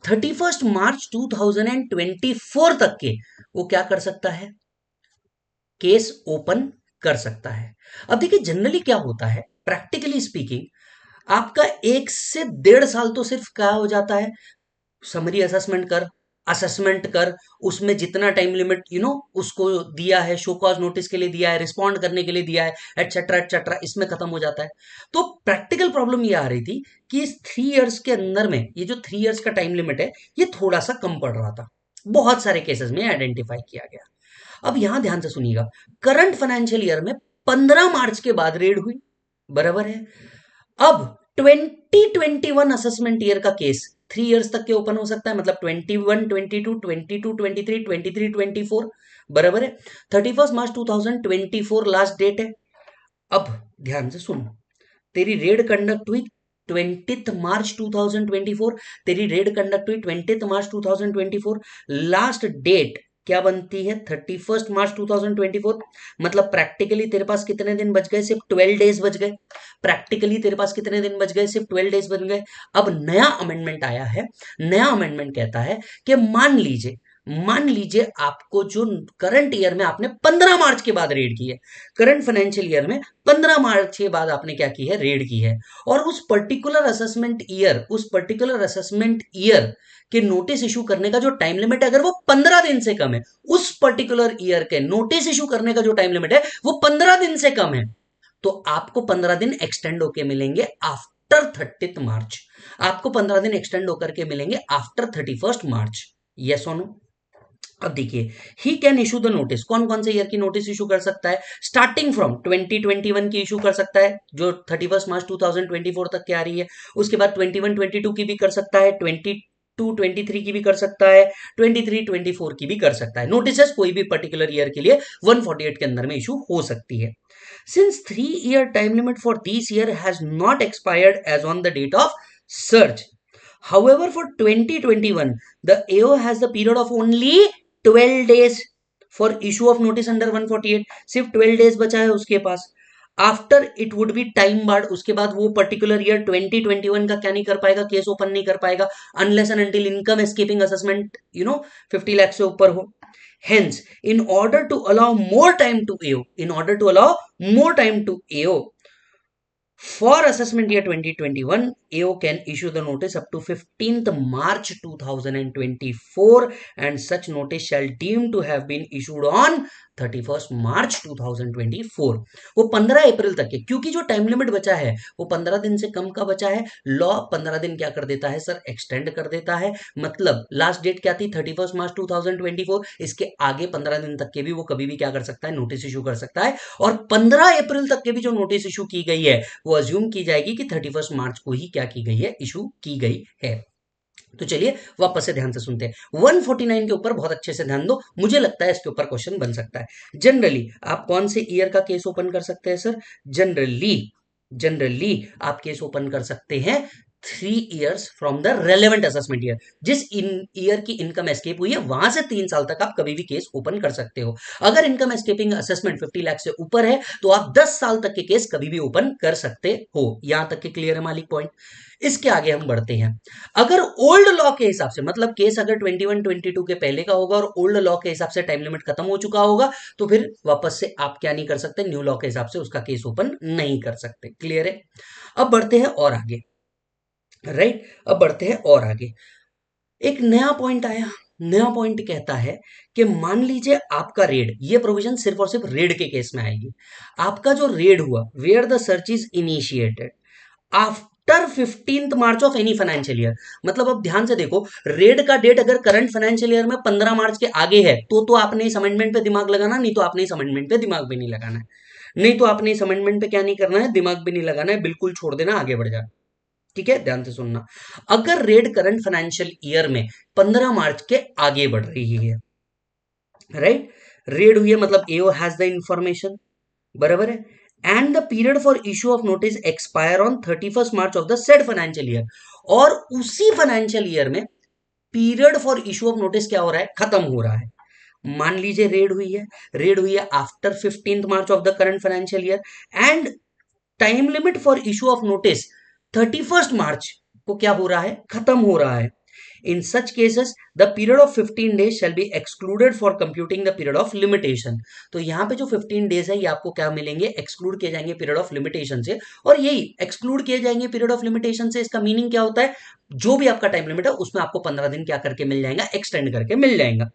31 मार्च 2024 तक के वो क्या कर सकता है? केस ओपन कर सकता है। अब देखिए जनरली क्या होता है, प्रैक्टिकली स्पीकिंग, आपका 1 से 1.5 साल तो सिर्फ क्या हो जाता है, समरी असेसमेंट कर, असेसमेंट कर, उसमें जितना टाइम लिमिट उसको दिया है, शो कॉज नोटिस के लिए दिया है, रिस्पॉन्ड करने के लिए दिया है, एटसेट्रा एटसेट्रा, इसमें खत्म हो जाता है। तो प्रैक्टिकल प्रॉब्लम ये आ रही थी कि इस 3 ईयर्स के अंदर में ये जो 3 ईयर्स का टाइम लिमिट है ये थोड़ा सा कम पड़ रहा था, बहुत सारे केसेस में आइडेंटिफाई किया गया। अब यहां ध्यान से सुनिएगा, करंट फाइनेंशियल ईयर में 15 मार्च के बाद रेड हुई, बराबर है? अब 2021 असेसमेंट ईयर का केस 3 ईयर्स तक के ओपन हो सकता है, मतलब 21 22 22 23 23 24, बराबर है? 31 मार्च 2024 लास्ट डेट है। अब ध्यान से सुन, तेरी रेड कंडक्ट हुई 20 मार्च 2024, तेरी रेड कंडक्ट हुई 20 मार्च 2024, लास्ट डेट क्या बनती है 31 मार्च 2024। मतलब प्रैक्टिकली तेरे पास कितने दिन बच गए, सिर्फ 12 डेज बच गए। प्रैक्टिकली तेरे पास कितने दिन बच गए, सिर्फ 12 डेज बच गए। अब नया अमेंडमेंट आया है। नया अमेंडमेंट कहता है कि मान लीजिए आपको जो करंट ईयर में आपने 15 मार्च के बाद रेड की है, करंट फाइनेंशियल ईयर में 15 मार्च के बाद आपने क्या की है, रेड की है। और उस पर्टिकुलर असेसमेंट ईयर के नोटिस इशू करने का जो टाइम लिमिट है, अगर वो 15 दिन से कम है, उस पर्टिकुलर ईयर के नोटिस इशू करने का जो टाइम लिमिट है वो 15 दिन से कम है, तो आपको 15 दिन एक्सटेंड होके मिलेंगे आफ्टर 30 मार्च। आपको 15 दिन एक्सटेंड होकर के मिलेंगे आफ्टर 31 मार्च। यस और नो। अब देखिए, he can issue the notice, कौन कौन से ईयर की नोटिस इशू कर सकता है, स्टार्टिंग फ्रॉम 2021 की इशू कर सकता है जो 31 मार्च 2024 तक की आ रही है। उसके बाद 21-22 की भी कर सकता है, 22-23 की भी कर सकता है, 23-24 की भी कर सकता है। नोटिस कोई भी पर्टिकुलर ईयर के लिए 148 के अंदर में इशू हो सकती है। Since 3 year time limit for this year has not expired as on the date of search, however for 2021 the AO has the period of only 12 days for issue of notice under 148। सिर्फ 12 days बचा है उसके पास। After it would be time barred, उसके बाद वो particular year 2021 का क्या नहीं कर पाएगा, केस ओपन नहीं कर पाएगा, unless and until income escaping assessment 50 lakh से ऊपर हो। Hence, in order to allow more time to AO, for assessment year 2021, AO can issue the notice up to 15th March 2024 and such notice shall deem to have been issued on 31st March 2024। वो 15 अप्रैल तक के, क्योंकि जो time limit बचा है वो 15 दिन से कम का बचा है, लॉ 15 दिन क्या कर देता है सर, एक्सटेंड कर देता है। मतलब लास्ट डेट क्या थी 31 मार्च 2024, इसके आगे 15 दिन तक के भी वो कभी भी क्या कर सकता है, नोटिस इशू कर सकता है। और 15 अप्रैल तक के भी जो नोटिस इशू की गई है वो अज्यूम की जाएगी कि 31 मार्च को ही क्या की गई है, इशू की गई है। तो चलिए वापस से ध्यान से सुनते हैं। 149 के ऊपर बहुत अच्छे से ध्यान दो, मुझे लगता है इसके ऊपर क्वेश्चन बन सकता है। जनरली आप कौन से ईयर का केस ओपन कर सकते हैं सर, जनरली आप केस ओपन कर सकते हैं 3 years from the relevant assessment year. जिस ईयर की इनकम एस्केप हुई है वहां से 3 साल तक आप कभी भी केस ओपन कर सकते हो। अगर इनकम एस्केपिंग असेसमेंट 50 लाख से ऊपर है तो आप 10 साल तक के केस कभी भी ओपन कर सकते हो। यहां तक के क्लियर है मालिक पॉइंट। इसके आगे हम बढ़ते हैं। अगर ओल्ड लॉ के हिसाब से, मतलब केस अगर 21-22 के पहले का होगा और ओल्ड लॉ के हिसाब से टाइम लिमिट खत्म हो चुका होगा, तो फिर वापस से आप क्या नहीं कर सकते, न्यू लॉ के हिसाब से उसका केस ओपन नहीं कर सकते। क्लियर है। अब बढ़ते हैं और आगे, राइट। अब बढ़ते हैं और आगे। एक नया पॉइंट आया। नया पॉइंट कहता है कि मान लीजिए आपका रेड, ये प्रोविजन सिर्फ और सिर्फ रेड के केस में आएगी। आपका जो रेड हुआ, where the search is initiated after 15 March of any financial year. मतलब अब ध्यान से देखो, रेड का डेट अगर करंट फाइनेंशियल ईयर में 15 मार्च के आगे है तो आपने इस अमेंडमेंट पे दिमाग लगाना, नहीं तो आपने इस अमेंडमेंट पे दिमाग भी नहीं लगाना है। नहीं तो आपने इस अमेंडमेंट पे क्या नहीं करना है, दिमाग भी नहीं लगाना है, बिल्कुल छोड़ देना, आगे बढ़ जाना। ठीक है, ध्यान से सुनना। अगर रेड करंट फाइनेंशियल ईयर में 15 मार्च के आगे बढ़ रही है, राइट, रेड हुई है मतलब एओ हैज द इंफॉर्मेशन, बराबर है, and the period for issue of notice expire on 31 March of the said financial year, और उसी फाइनेंशियल ईयर में period for issue of notice क्या हो रहा है, खत्म हो रहा है। मान लीजिए रेड हुई है after 15 March of the current financial year end time limit for issue of notice 31 मार्च को क्या हो रहा है, खत्म हो रहा है। In such cases the period of 15 days shall be excluded for computing the period of limitation. तो यहां पे जो 15 डेज है ये आपको क्या मिलेंगे, एक्सक्लूड किए जाएंगे पीरियड ऑफ लिमिटेशन से। और यही एक्सक्लूड किए जाएंगे पीरियड ऑफ लिमिटेशन से, इसका मीनिंग क्या होता है, जो भी आपका टाइम लिमिट है उसमें आपको 15 दिन क्या करके मिल जाएगा, एक्सटेंड करके मिल जाएगा।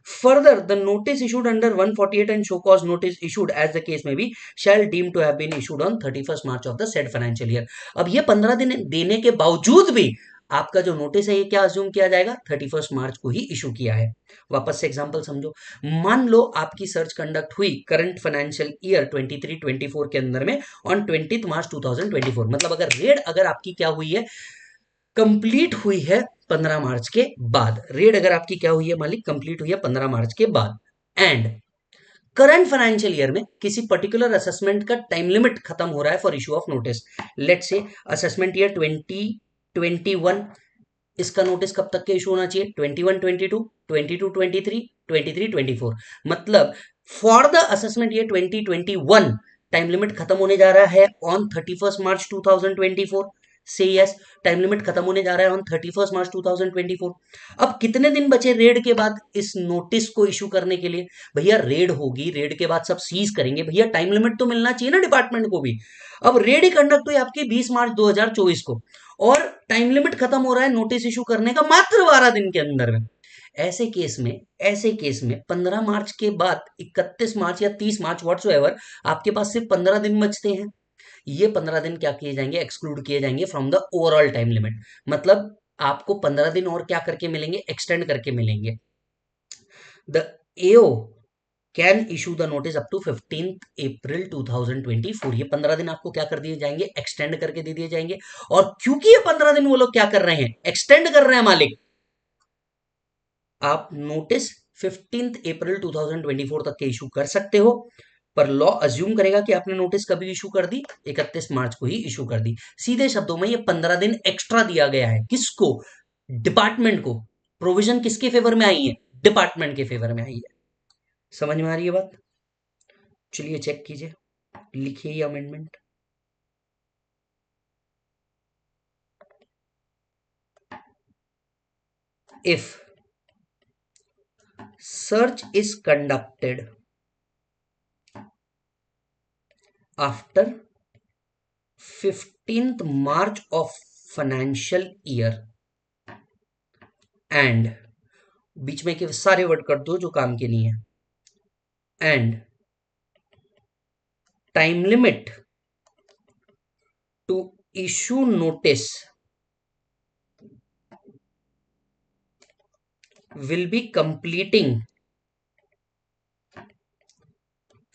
Further, the notice issued under 148 and show cause notice issued as the case may be shall deem to have been issued on 31st March of the said financial year। अब ये 15 दिन देने के बावजूद भी आपका जो नोटिस है ये क्या अज्यूम किया जाएगा, 31 मार्च को ही इशू किया है। वापस से एग्जांपल समझो। मान लो आपकी सर्च कंडक्ट हुई करंट फाइनेंशियल ईयर 23-24 के अंदर में ऑन 20 मार्च 2024। मतलब अगर आपकी क्या हुई है, कंप्लीट हुई है 15 मार्च के बाद। रेड अगर आपकी क्या हुई है मालिक, कंप्लीट हुई है 15 मार्च के बाद, एंड करंट फाइनेंशियल ईयर में किसी पर्टिकुलर असेसमेंट का टाइम लिमिट खत्म हो रहा है for issue of notice. Let's say assessment year 2021, इसका नोटिस कब तक के इशू होना चाहिए, 21-22, 22-23, 23-24, मतलब for the assessment year 2021 time limit खत्म होने जा रहा है ऑन 31 मार्च 2024। से यस, टाइम लिमिट खत्म होने जा रहा है ऑन 31 मार्च 2024। अब कितने दिन बचे रेड के बाद इस नोटिस को इशू करने के लिए? भैया रेड होगी, रेड के बाद सब सीज करेंगे, भैया टाइम लिमिट तो मिलना चाहिए ना डिपार्टमेंट को भी। अब रेड ही कंडक्ट हुई आपकी 20 मार्च 2024 को, और टाइम लिमिट खत्म हो रहा है नोटिस इशू करने का मात्र 12 दिन के अंदर में। ऐसे केस में 15 मार्च के बाद 31 मार्च या 30 मार्च व्हाट्सोएवर आपके पास सिर्फ 15 दिन बचते हैं। ये 15 दिन क्या किए जाएंगे? एक्सक्लूड किए जाएंगे from the overall time limit. मतलब आपको 15 दिन और क्या करके मिलेंगे? एक्सटेंड करके मिलेंगे। The AO can issue the notice up to 15 April 2024। ये 15 दिन आपको क्या कर दिए जाएंगे? एक्सटेंड करके दे दिए जाएंगे। और क्योंकि ये 15 दिन वो लोग क्या कर रहे हैं? एक्सटेंड कर रहे हैं मालिक, आप नोटिस 15 अप्रैल 2024 तक के इशू कर सकते हो। पर लॉ अज्यूम करेगा कि आपने नोटिस कभी इशू कर दी? 31 मार्च को ही इशू कर दी। सीधे शब्दों में ये 15 दिन एक्स्ट्रा दिया गया है। किसको? डिपार्टमेंट को। प्रोविजन किसके फेवर में आई है? डिपार्टमेंट के फेवर में आई है। समझ में आ रही है बात? चलिए चेक कीजिए, लिखिए ये amendment. If search is conducted after 15th March of financial year and बीच में के सारे वर्ड कर दो जो काम के नहीं है, and time limit to issue notice will be completing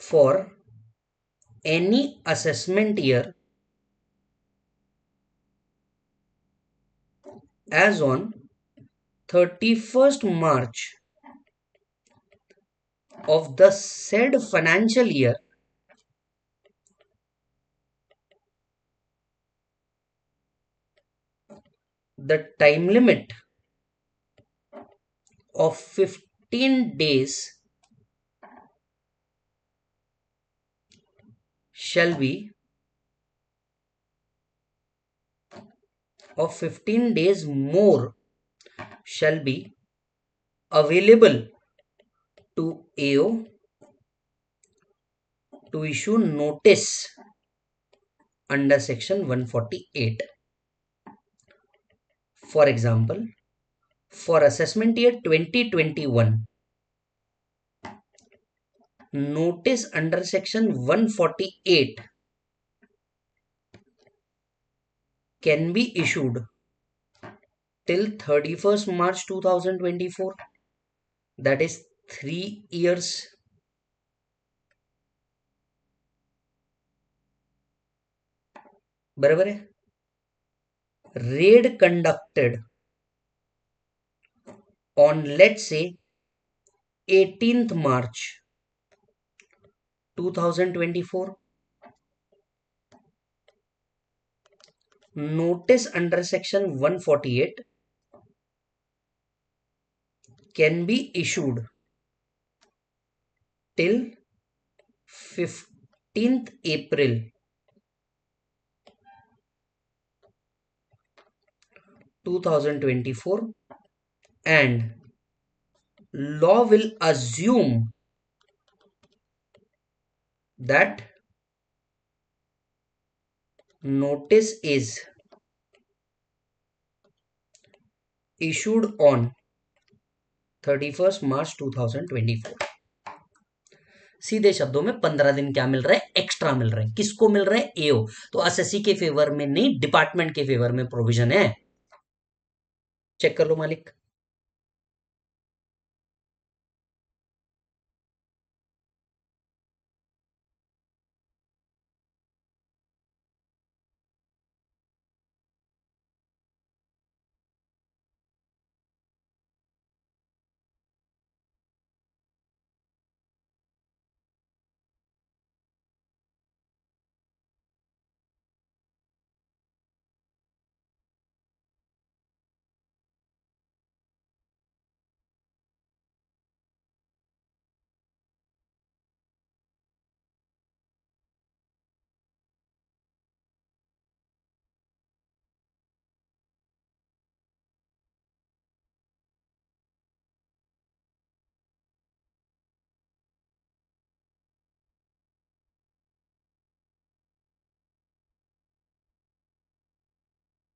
for any assessment year as on 31st March of the said financial year the time limit of 15 days shall be of 15 days more shall be available to AO to issue notice under section 148. For example, for assessment year 2021, notice under section 148 can be issued till 31st March 2024, that is 3 years. बराबर है? Raid conducted on, let's say, 18th March 2024, notice under section 148 can be issued till 15th April 2024, and law will assume that notice is issued on 31st March 2024। सीधे शब्दों में 15 दिन क्या मिल रहा है? Extra मिल रहा है। किसको मिल रहा है? एओ। तो एसएससी के फेवर में नहीं, डिपार्टमेंट के फेवर में प्रोविजन है। चेक कर लो मालिक।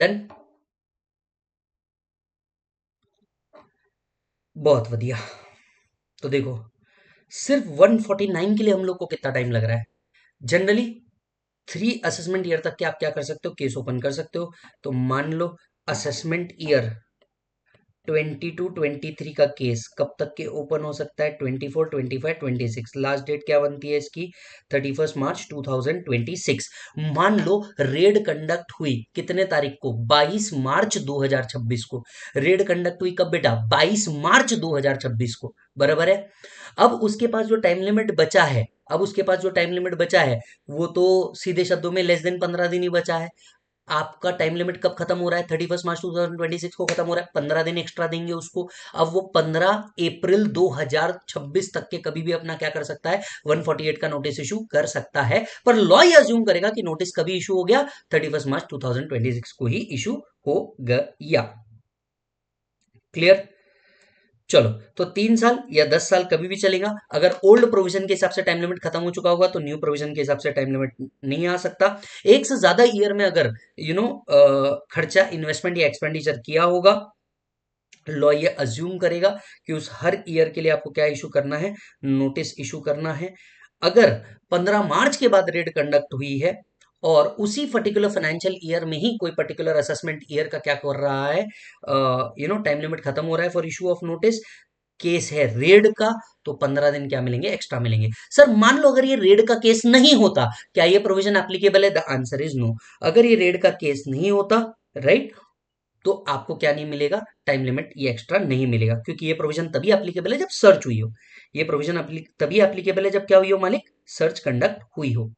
डन। बहुत बढ़िया। तो देखो, सिर्फ 149 के लिए हम लोग को कितना टाइम लग रहा है? जनरली 3 असेसमेंट ईयर तक के आप क्या कर सकते हो, केस ओपन कर सकते हो। तो मान लो असेसमेंट ईयर 22-23 का केस कब तक के ओपन हो सकता है? 24, 25, 26। लास्ट डेट क्या बनती है इसकी? 31 मार्च 2026। मान लो रेड कंडक्ट हुई कितने तारीख को? 22 मार्च 2026 को। रेड कंडक्ट हुई कब बेटा? 22 मार्च 2026 को, बराबर है। अब उसके पास जो टाइम लिमिट बचा है, वो तो सीधे शब्दों में लेस देन 15 दिन ही बचा है। आपका टाइम लिमिट कब खत्म हो रहा है? 31 मार्च 2026 को खत्म हो रहा है। 15 दिन एक्स्ट्रा देंगे उसको। अब वो 15 अप्रैल 2026 तक के कभी भी अपना क्या कर सकता है? 148 का नोटिस इशू कर सकता है। पर लॉ ये अज्यूम करेगा कि नोटिस कभी इशू हो गया? 31 मार्च 2026 को ही इशू हो गया। क्लियर? चलो, तो 3 साल या 10 साल कभी भी चलेगा। अगर ओल्ड प्रोविजन के हिसाब से टाइम लिमिट खत्म हो चुका होगा तो न्यू प्रोविजन के हिसाब से टाइम लिमिट नहीं आ सकता। एक से ज्यादा ईयर में अगर खर्चा, इन्वेस्टमेंट या एक्सपेंडिचर किया होगा, लॉ ये अज्यूम करेगा कि उस हर ईयर के लिए आपको क्या इशू करना है? नोटिस इशू करना है। अगर 15 मार्च के बाद रेड कंडक्ट हुई है और उसी पर्टिकुलर फाइनेंशियल ईयर में ही कोई पर्टिकुलर असेसमेंट ईयर का क्या कर रहा है, टाइम लिमिट खत्म हो रहा है for issue of notice, case है रेड का, तो 15 दिन क्या मिलेंगे? एक्स्ट्रा मिलेंगे। सर मान लो अगर ये रेड का केस नहीं होता, क्या ये प्रोविजन एप्लीकेबल है? The answer is no. अगर ये रेड का केस नहीं होता, राइट, तो आपको क्या नहीं मिलेगा? टाइम लिमिट ये एक्स्ट्रा नहीं मिलेगा, क्योंकि ये प्रोविजन तभी एप्लीकेबल है जब सर्च हुई हो। ये प्रोविजन तभी एप्लीकेबल है जब क्या हुई हो मालिक? सर्च कंडक्ट हुई हो।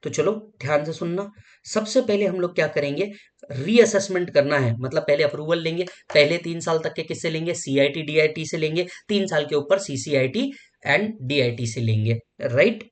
तो चलो ध्यान से सुनना। सबसे पहले हम लोग क्या करेंगे? रीअसेसमेंट करना है, मतलब पहले अप्रूवल लेंगे। पहले 3 साल तक के किससे लेंगे? सीआईटी डीआईटी से लेंगे। 3 साल के ऊपर सीसीआईटी एंड डीआईटी से लेंगे, राइट।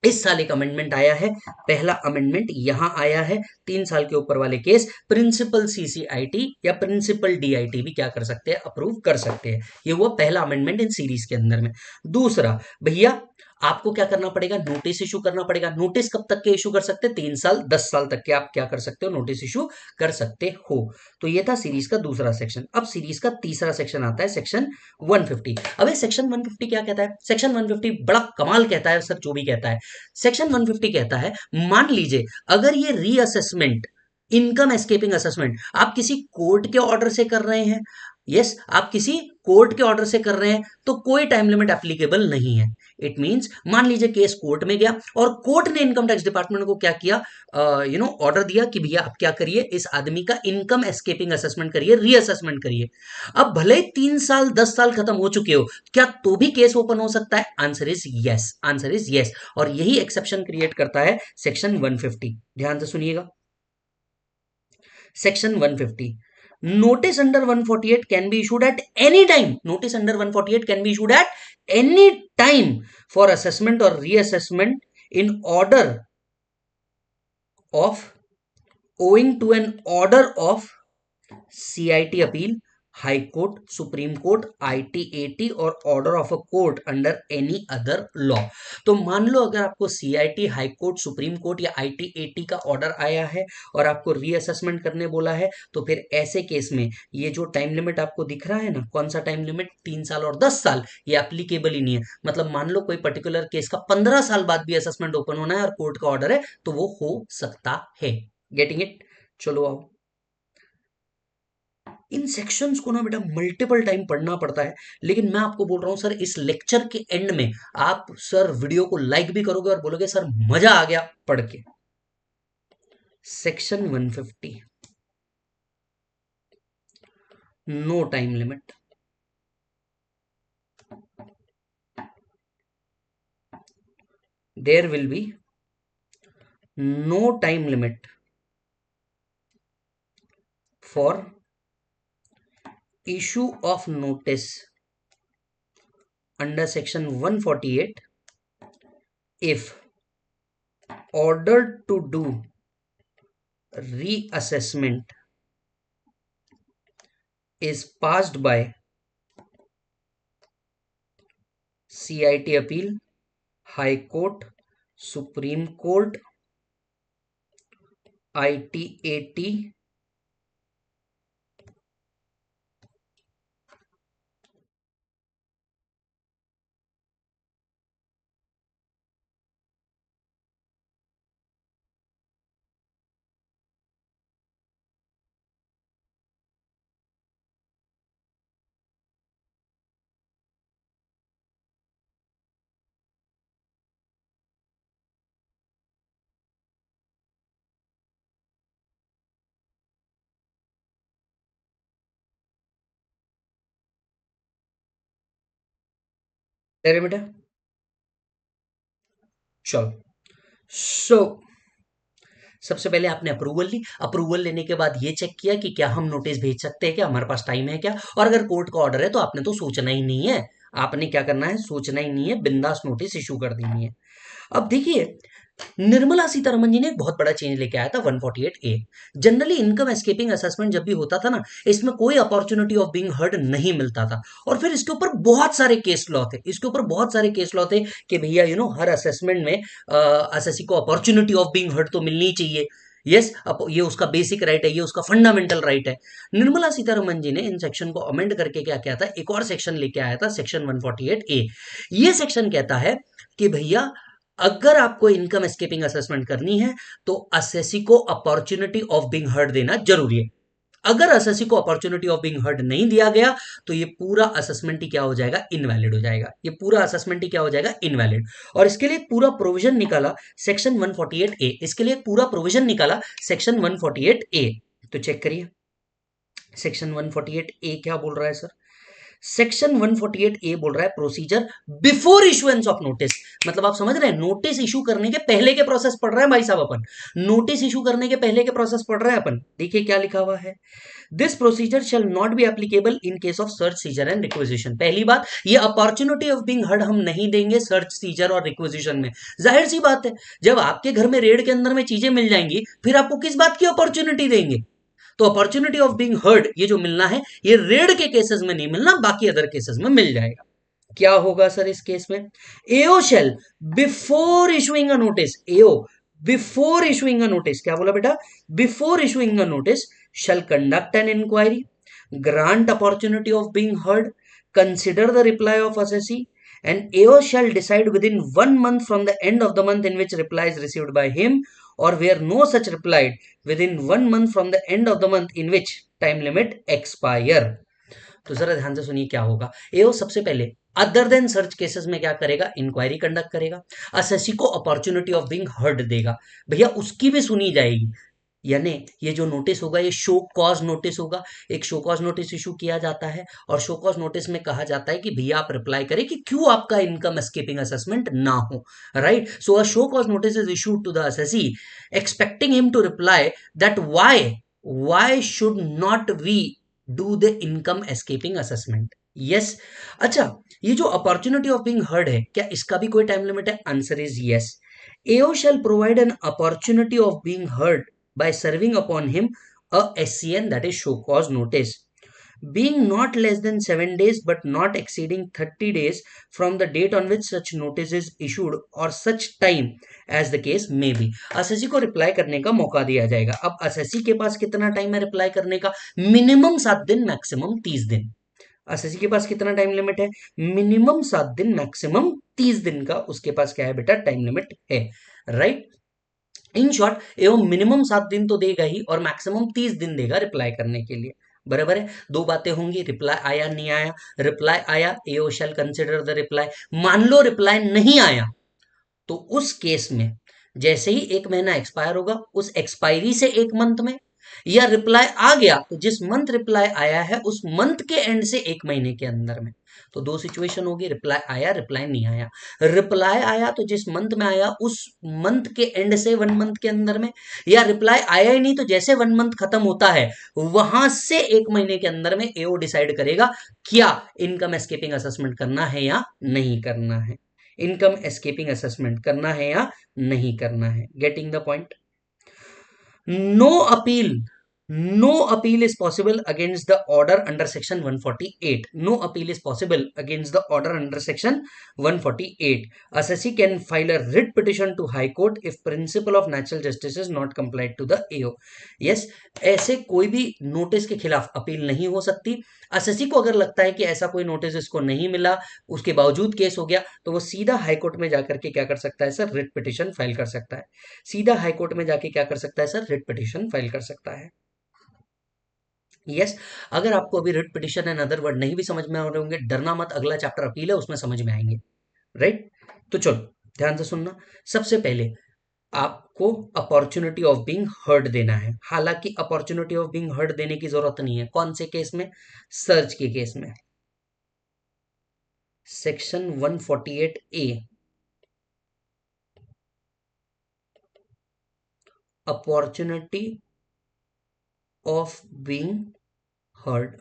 इस साल एक अमेंडमेंट आया है, पहला अमेंडमेंट यहां आया है। 3 साल के ऊपर वाले केस प्रिंसिपल सीसीआईटी या प्रिंसिपल डीआईटी भी क्या कर सकते हैं? अप्रूव कर सकते हैं। ये हुआ पहला अमेंडमेंट इन सीरीज के अंदर में। दूसरा, भैया आपको क्या करना पड़ेगा? नोटिस इशू करना पड़ेगा। नोटिस कब तक के इशू कर सकते हैं? 3 साल 10 साल तक के आप क्या कर सकते हो? नोटिस इशू कर सकते हो। तो ये था सीरीज का दूसरा सेक्शन। अब सीरीज का तीसरा सेक्शन आता है, सेक्शन 150। अब ये सेक्शन 150 क्या कहता है? सेक्शन 150 बड़ा कमाल कहता है सर, जो भी कहता है। सेक्शन 150 कहता है, मान लीजिए अगर ये रीअसेसमेंट, इनकम एस्केपिंग असेसमेंट आप किसी कोर्ट के ऑर्डर से कर रहे हैं, यस आप किसी कोर्ट के ऑर्डर से कर रहे हैं, तो कोई टाइम लिमिट एप्लीकेबल नहीं है। इट मींस मान लीजिए केस कोर्ट में गया और कोर्ट ने इनकम टैक्स डिपार्टमेंट को क्या किया? ऑर्डर दिया कि भैया आप क्या करिए, इस आदमी का इनकम एस्केपिंग असेसमेंट करिए, रीअसेसमेंट करिए। अब भले ही 3 साल 10 साल खत्म हो चुके हो, क्या तो भी केस ओपन हो सकता है? Answer is yes, answer is yes. और यही एक्सेप्शन क्रिएट करता है सेक्शन 150। ध्यान से सुनिएगा। Section 150, notice under 148 can be issued at any time. Notice under 148 can be issued at any time for assessment or reassessment in order of owing to an order of CIT appeal, high court, supreme court, ITAT और order of a court under any other law. तो मान लो अगर आपको CIT, high court, supreme court या ITAT का order आया है और आपको रीअसेसमेंट करने बोला है, तो फिर ऐसे केस में ये जो टाइम लिमिट आपको दिख रहा है ना, कौन सा टाइम लिमिट? 3 साल और 10 साल, ये एप्लीकेबल ही नहीं है। मतलब मान लो कोई पर्टिकुलर केस का 15 साल बाद भी असेसमेंट ओपन होना है और कोर्ट का ऑर्डर है, तो वो हो सकता है। Getting it? चलो आओ, इन सेक्शंस को ना बेटा मल्टीपल टाइम पढ़ना पड़ता है, लेकिन मैं आपको बोल रहा हूं सर, इस लेक्चर के एंड में आप सर वीडियो को लाइक भी करोगे और बोलोगे सर मजा आ गया पढ़ के। Section 150, no time limit. There will be no time limit for issue of notice under section 148 if ordered to do reassessment is passed by CIT appeal, high court, supreme court, ITAT ले रहे बेटा? चलो। सो सबसे पहले आपने approval ली, approval लेने के बाद ये चेक किया कि क्या हम नोटिस भेज सकते हैं, क्या हमारे पास टाइम है क्या, और अगर कोर्ट का ऑर्डर है तो आपने तो सोचना ही नहीं है, आपने क्या करना है, सोचना ही नहीं है, बिंदास नोटिस इशू कर देनी है। अब देखिए, निर्मला सीतारमन जी ने एक बहुत बड़ा चेंज लेके आया था 148 ए। जनरली इनकम एस्केपिंग असेसमेंट जब भी होता था ना, इसमें कोई अपॉर्चुनिटी ऑफ बीइंग हर्ड नहीं मिलता था, और फिर इसके ऊपर बहुत सारे केस लॉ थे, इसके ऊपर बहुत सारे केस लॉ थे कि भैया हर असेसमेंट में एसएससी को अपॉर्चुनिटी ऑफ बीइंग हर्ड तो मिलनी चाहिए। यस, अब ये उसका बेसिक राइट है, ये उसका फंडामेंटल राइट है। निर्मला सीतारमन जी ने इन सेक्शन को अमेंड करके क्या किया था, एक और सेक्शन लेके आया था, सेक्शन 148 ए। ये सेक्शन कहता है कि भैया, अगर आपको इनकम एस्केपिंग असेसमेंट करनी है तो एसएससी को अपॉर्चुनिटी ऑफ बीइंग हर्ड देना जरूरी है। अगर एसएससी को अपॉर्चुनिटी ऑफ बीइंग हर्ड नहीं दिया गया तो ये पूरा असेसमेंट ही क्या हो जाएगा, इनवैलिड हो जाएगा, ये पूरा असेसमेंट ही क्या हो जाएगा, इनवैलिड। और इसके लिए एक पूरा प्रोविजन निकाला सेक्शन 148 ए, इसके लिए एक पूरा प्रोविजन निकाला सेक्शन 148 ए। तो चेक करिए सेक्शन 148 ए क्या बोल रहा है सर। सेक्शन 148 ए बोल रहा है procedure before issuance of notice. मतलब आप समझ रहे हैं, नोटिस इशू करने के पहले के प्रोसेस पढ़ रहे हैं भाई साहब अपन, नोटिस इशू करने के पहले के प्रोसेस पढ़ रहे हैं अपन। देखिए क्या लिखा हुआ है, this procedure shall not be applicable in case of search seizure and requisition. पहली बात, ये अपॉर्चुनिटी ऑफ बीइंग हर्ड हम नहीं देंगे सर्च सीजर और रिक्वेजिशन में। जाहिर सी बात है, जब आपके घर में रेड के अंदर में चीजें मिल जाएंगी, फिर आपको किस बात की अपॉर्चुनिटी देंगे। तो अपॉर्चुनिटी ऑफ बीइंग हर्ड ये जो मिलना है, ये रेड के केसेस में नहीं मिलना, बाकी अदर केसेस में मिल जाएगा। क्या होगा सर इस केस में, AO shall before issuing a notice, AO before issuing a notice, क्या बोला बेटा, before issuing a notice shall conduct an inquiry, grant opportunity of being heard, consider the reply of assessee, and AO shall decide within 1 month from the end of the month in which reply is received by him, or where no such replied within 1 month from the end of the month in which time limit expire। तो जरा ध्यान से सुनिए क्या होगा। एओ सबसे पहले other than search cases में क्या करेगा, इंक्वायरी कंडक्ट करेगा, असेसी को अपॉर्चुनिटी ऑफ बीइंग हर्ड देगा, भैया उसकी भी सुनी जाएगी। यानी ये जो नोटिस होगा ये शो कॉज नोटिस होगा, एक शो कॉज नोटिस इशू किया जाता है, और शो कॉज नोटिस में कहा जाता है कि भैया आप रिप्लाई करें कि क्यों आपका इनकम एस्केपिंग असेसमेंट ना हो, right. So a show cause notice is issued to the assessee expecting him to reply that why should not we do the income escaping assessment. Yes. अच्छा, ये जो अपॉर्चुनिटी ऑफ बीइंग हर्ड है, क्या इसका भी कोई टाइम लिमिट है, answer is yes. AO shall provide an opportunity of being heard by serving upon him a SCN, that is show cause notice, being not less than 7 days but not exceeding 30 days from the date on which such notice is issued or such time as the case may be। SSC को reply करने का मौका दिया जाएगा। अब SSC के पास कितना time है रिप्लाई करने का, मिनिमम 7 दिन, मैक्सिमम 30 दिन। एसएससी के पास कितना टाइम लिमिट है, मिनिमम 7 दिन, मैक्सिमम 30 दिन का उसके पास क्या है बेटा, टाइम लिमिट है, राइट। इन शॉर्ट एवं मिनिमम 7 दिन तो देगा ही, और मैक्सिमम 30 दिन देगा रिप्लाई करने के लिए। बराबर है, दो बातें होंगी, रिप्लाई आया नहीं आया। रिप्लाई आया, एओ शैल कंसिडर द रिप्लाई। मान लो रिप्लाई नहीं आया, तो उस केस में जैसे ही 1 महीना एक्सपायर होगा, उस एक्सपायरी से 1 मंथ में, या रिप्लाई आ गया तो जिस मंथ रिप्लाई आया है उस मंथ के एंड से 1 महीने के अंदर में। तो दो सिचुएशन होगी, रिप्लाई आया, रिप्लाई नहीं आया। रिप्लाई आया तो जिस मंथ में आया उस मंथ के एंड से 1 मंथ के अंदर में, या रिप्लाई आया ही नहीं तो जैसे 1 मंथ खत्म होता है वहां से 1 महीने के अंदर में एओ डिसाइड करेगा क्या इनकम एस्केपिंग असेसमेंट करना है या नहीं करना है, इनकम एस्केपिंग असेसमेंट करना है या नहीं करना है। Getting the point. No appeal, no appeal is possible against the order under section 148। no appeal is possible against the order under section 148। assessee can file a writ petition to high court if principle of natural justice is not complied to the AO। yes, ऐसे कोई भी notice के खिलाफ appeal नहीं हो सकती। assessee को अगर लगता है कि ऐसा कोई नोटिस इसको नहीं मिला, उसके बावजूद केस हो गया, तो वो सीधा हाई कोर्ट में जाकर के क्या कर सकता है सर, रिट पिटिशन फाइल कर सकता है। सीधा हाई कोर्ट में जाके क्या कर सकता है सर, रिट पिटिशन फाइल कर सकता है। यस। अगर आपको अभी writ petition and other word नहीं भी समझ में आ रहे होंगे, डरना मत, अगला चैप्टर अपील है उसमें समझ में आएंगे, राइट। तो चलो ध्यान से सुनना। सबसे पहले आपको अपॉर्चुनिटी ऑफ बीइंग हर्ड देना है। हालांकि अपॉर्चुनिटी ऑफ बीइंग हर्ड देने की जरूरत नहीं है, कौन से केस में, सर्च के केस में। Section 148A opportunity of being heard.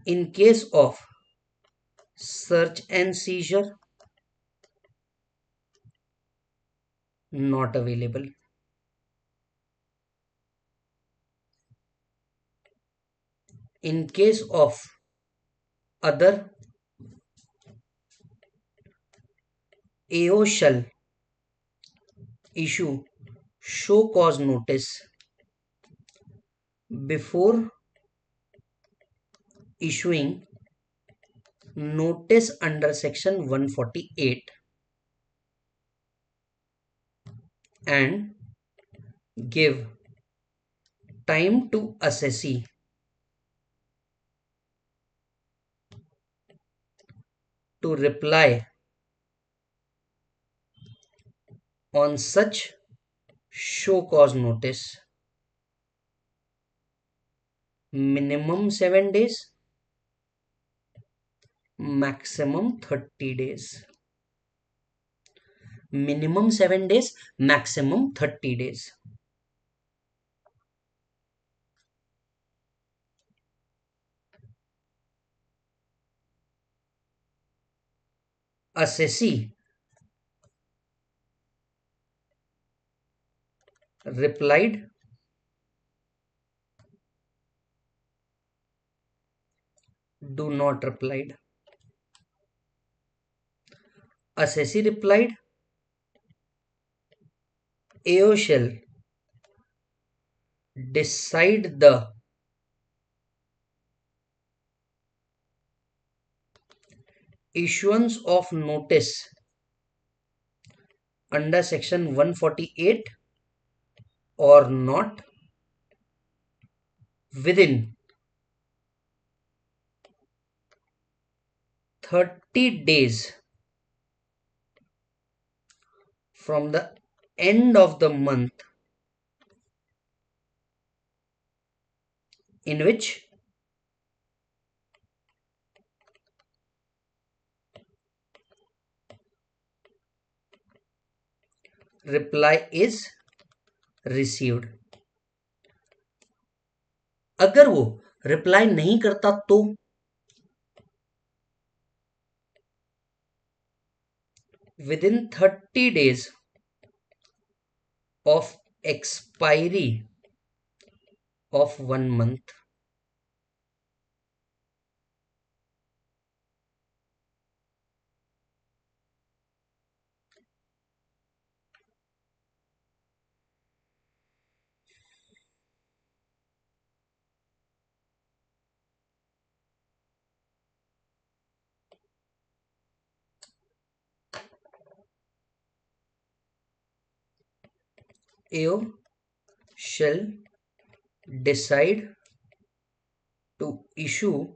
In case of search and seizure, not available. In case of other, AO shall issue show cause notice before issuing notice under section 148 and give time to assessee to reply on such show cause notice. Minimum 7 days, maximum 30 days. Minimum 7 days, maximum 30 days. Assessee replied do not replied. Assessee replied AO shall decide the issuance of notice under section 148 or not within 30 days from the end of the month in which reply is received. अगर वो reply नहीं करता तो within 30 days of expiry of 1 month. AO shall decide to issue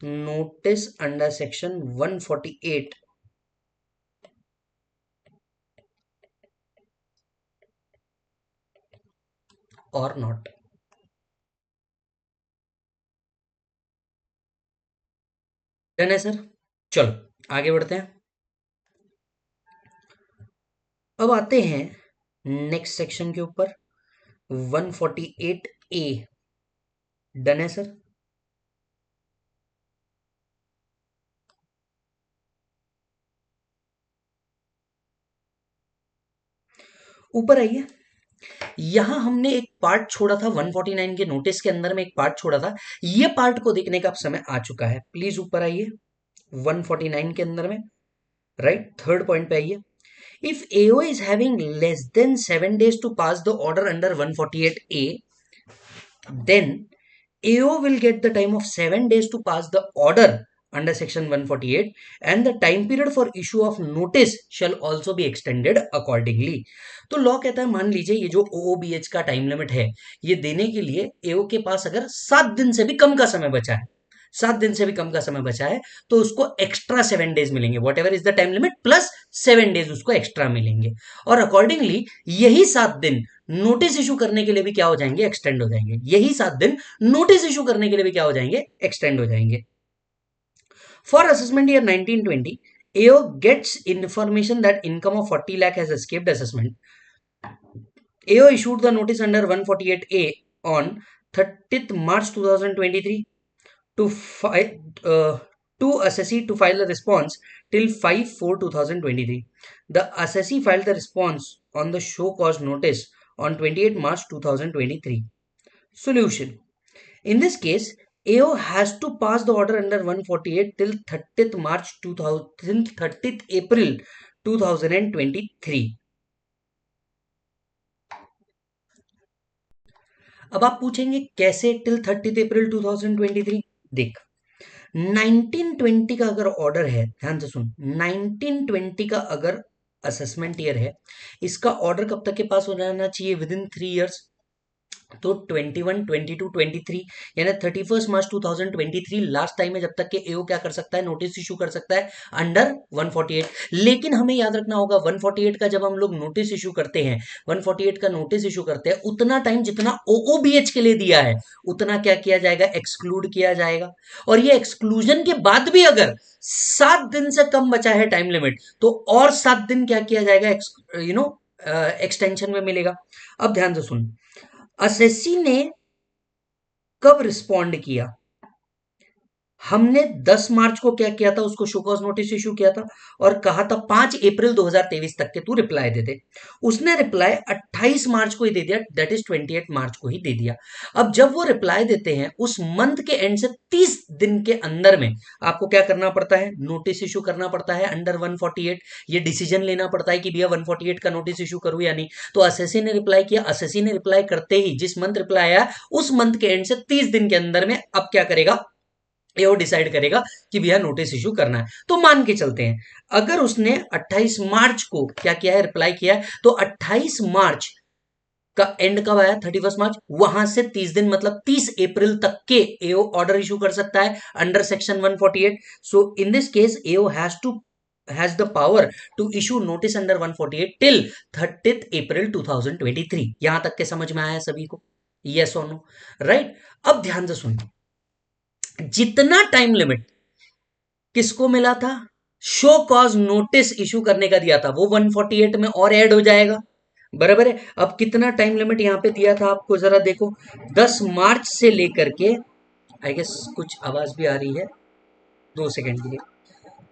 notice under section 148 or not. Done है sir. चलो आगे बढ़ते हैं। अब आते हैं नेक्स्ट सेक्शन के ऊपर 148A। डन है सर। ऊपर आइए। यहां हमने एक पार्ट छोड़ा था 149 के नोटिस के अंदर में एक पार्ट छोड़ा था। ये पार्ट को देखने का अब समय आ चुका है। प्लीज ऊपर आइए 149 के अंदर में, राइट, थर्ड पॉइंट पे आइए। If AO is having less than 7 days to pass the order under 148A, then AO will get the time of 7 days to pass the order under section 148 and the time period for issue of notice shall also be extended accordingly. तो law कहता है, मान लीजिए ये जो OOBH का time limit है ये देने के लिए AO के पास अगर 7 दिन से भी कम का समय बचा है, 7 दिन से भी कम का समय बचा है, तो उसको एक्स्ट्रा 7 डेज मिलेंगे, what ever is the time limit plus 7 days उसको एक्स्ट्रा मिलेंगे। और अकॉर्डिंगली यही 7 दिन नोटिस इशू करने के लिए भी क्या हो जाएंगे, एक्सटेंड हो जाएंगे। यही 7 दिन नोटिस इशू करने के लिए भी क्या हो जाएंगे, एक्सटेंड हो जाएंगे। For assessment year 1920, AO gets information that income of 40 lakh has escaped assessment. AO issued the notice under 148A on 30th March 2023 to uh, to assessee to file a response till 5/4/2023. The assessee filed the response on the show cause notice on 28 March 2023. Solution: in this case, AO has to pass the order under 148 till 30th March 2000 till 30th April 2023. अब आप पूछेंगे कैसे till 30th April 2023? देख, 1920 का अगर order है, ध्यान से सुन, 1920 का अगर असेसमेंट ईयर है, इसका ऑर्डर कब तक के पास हो जाना चाहिए, विद इन 3 इयर्स। तो 21, 22, 23 यानी 31 मार्च 2023 लास्ट टाइम है जब तक कि एओ क्या कर सकता है, नोटिस इशू कर सकता है अंडर 148। लेकिन हमें याद रखना होगा 148 का जब हम लोग नोटिस इशू करते हैं, 148 का नोटिस इशू करते हैं, उतना टाइम जितना ओओबीएच के लिए दिया है उतना क्या किया जाएगा, एक्सक्लूड किया जाएगा। और ये एक्सक्लूजन के बाद भी अगर 7 दिन से कम बचा है टाइम लिमिट, तो और 7 दिन क्या किया जाएगा, एक्सटेंशन में मिलेगा। अब ध्यान से सुन, असेसी ने कब रिस्पॉन्ड किया, हमने 10 मार्च को क्या किया था, उसको शो कॉज नोटिस इशू किया था और कहा था 5 अप्रैल 2023 तक के तू रिप्लाई दे दे। उसने रिप्लाई 28 मार्च को ही दे दिया, दैट इज 28 मार्च को ही दे दिया। अब जब वो रिप्लाई देते हैं उस मंथ के एंड से 30 दिन के अंदर में आपको क्या करना पड़ता है, नोटिस इशू करना पड़ता है अंडर 148। ये डिसीजन लेना पड़ता है कि भैया 148 का नोटिस इशू करूं या नहीं। तो असेसी ने रिप्लाई किया, असेसी ने रिप्लाई करते ही जिस मंथ रिप्लाई आया उस मंथ के एंड से 30 दिन के अंदर में अब क्या करेगा, ये वो डिसाइड करेगा कि भैया नोटिस इशू करना है। तो मान के चलते हैं अगर उसने 28 मार्च को क्या किया है, रिप्लाई किया है, तो 28 मार्च का एंड कब आया, 31 मार्च, वहां से 30 दिन मतलब 30 अप्रैल तक के एओ ऑर्डर इशू कर सकता है under section 148। So in this case AO has the power to issue notice under 148 till 30th April 2023। यहां तक के समझ में आया सभी को, यस और नो, राइट। अब ध्यान से सुनिए, जितना टाइम लिमिट किसको मिला था, शो कॉज नोटिस इशू करने का दिया था, वो 148 में और ऐड हो जाएगा, बराबर है। अब कितना टाइम लिमिट यहां पे दिया था आपको जरा देखो, 10 मार्च से लेकर के, आई गेस कुछ आवाज भी आ रही है, 2 सेकंड के लिए,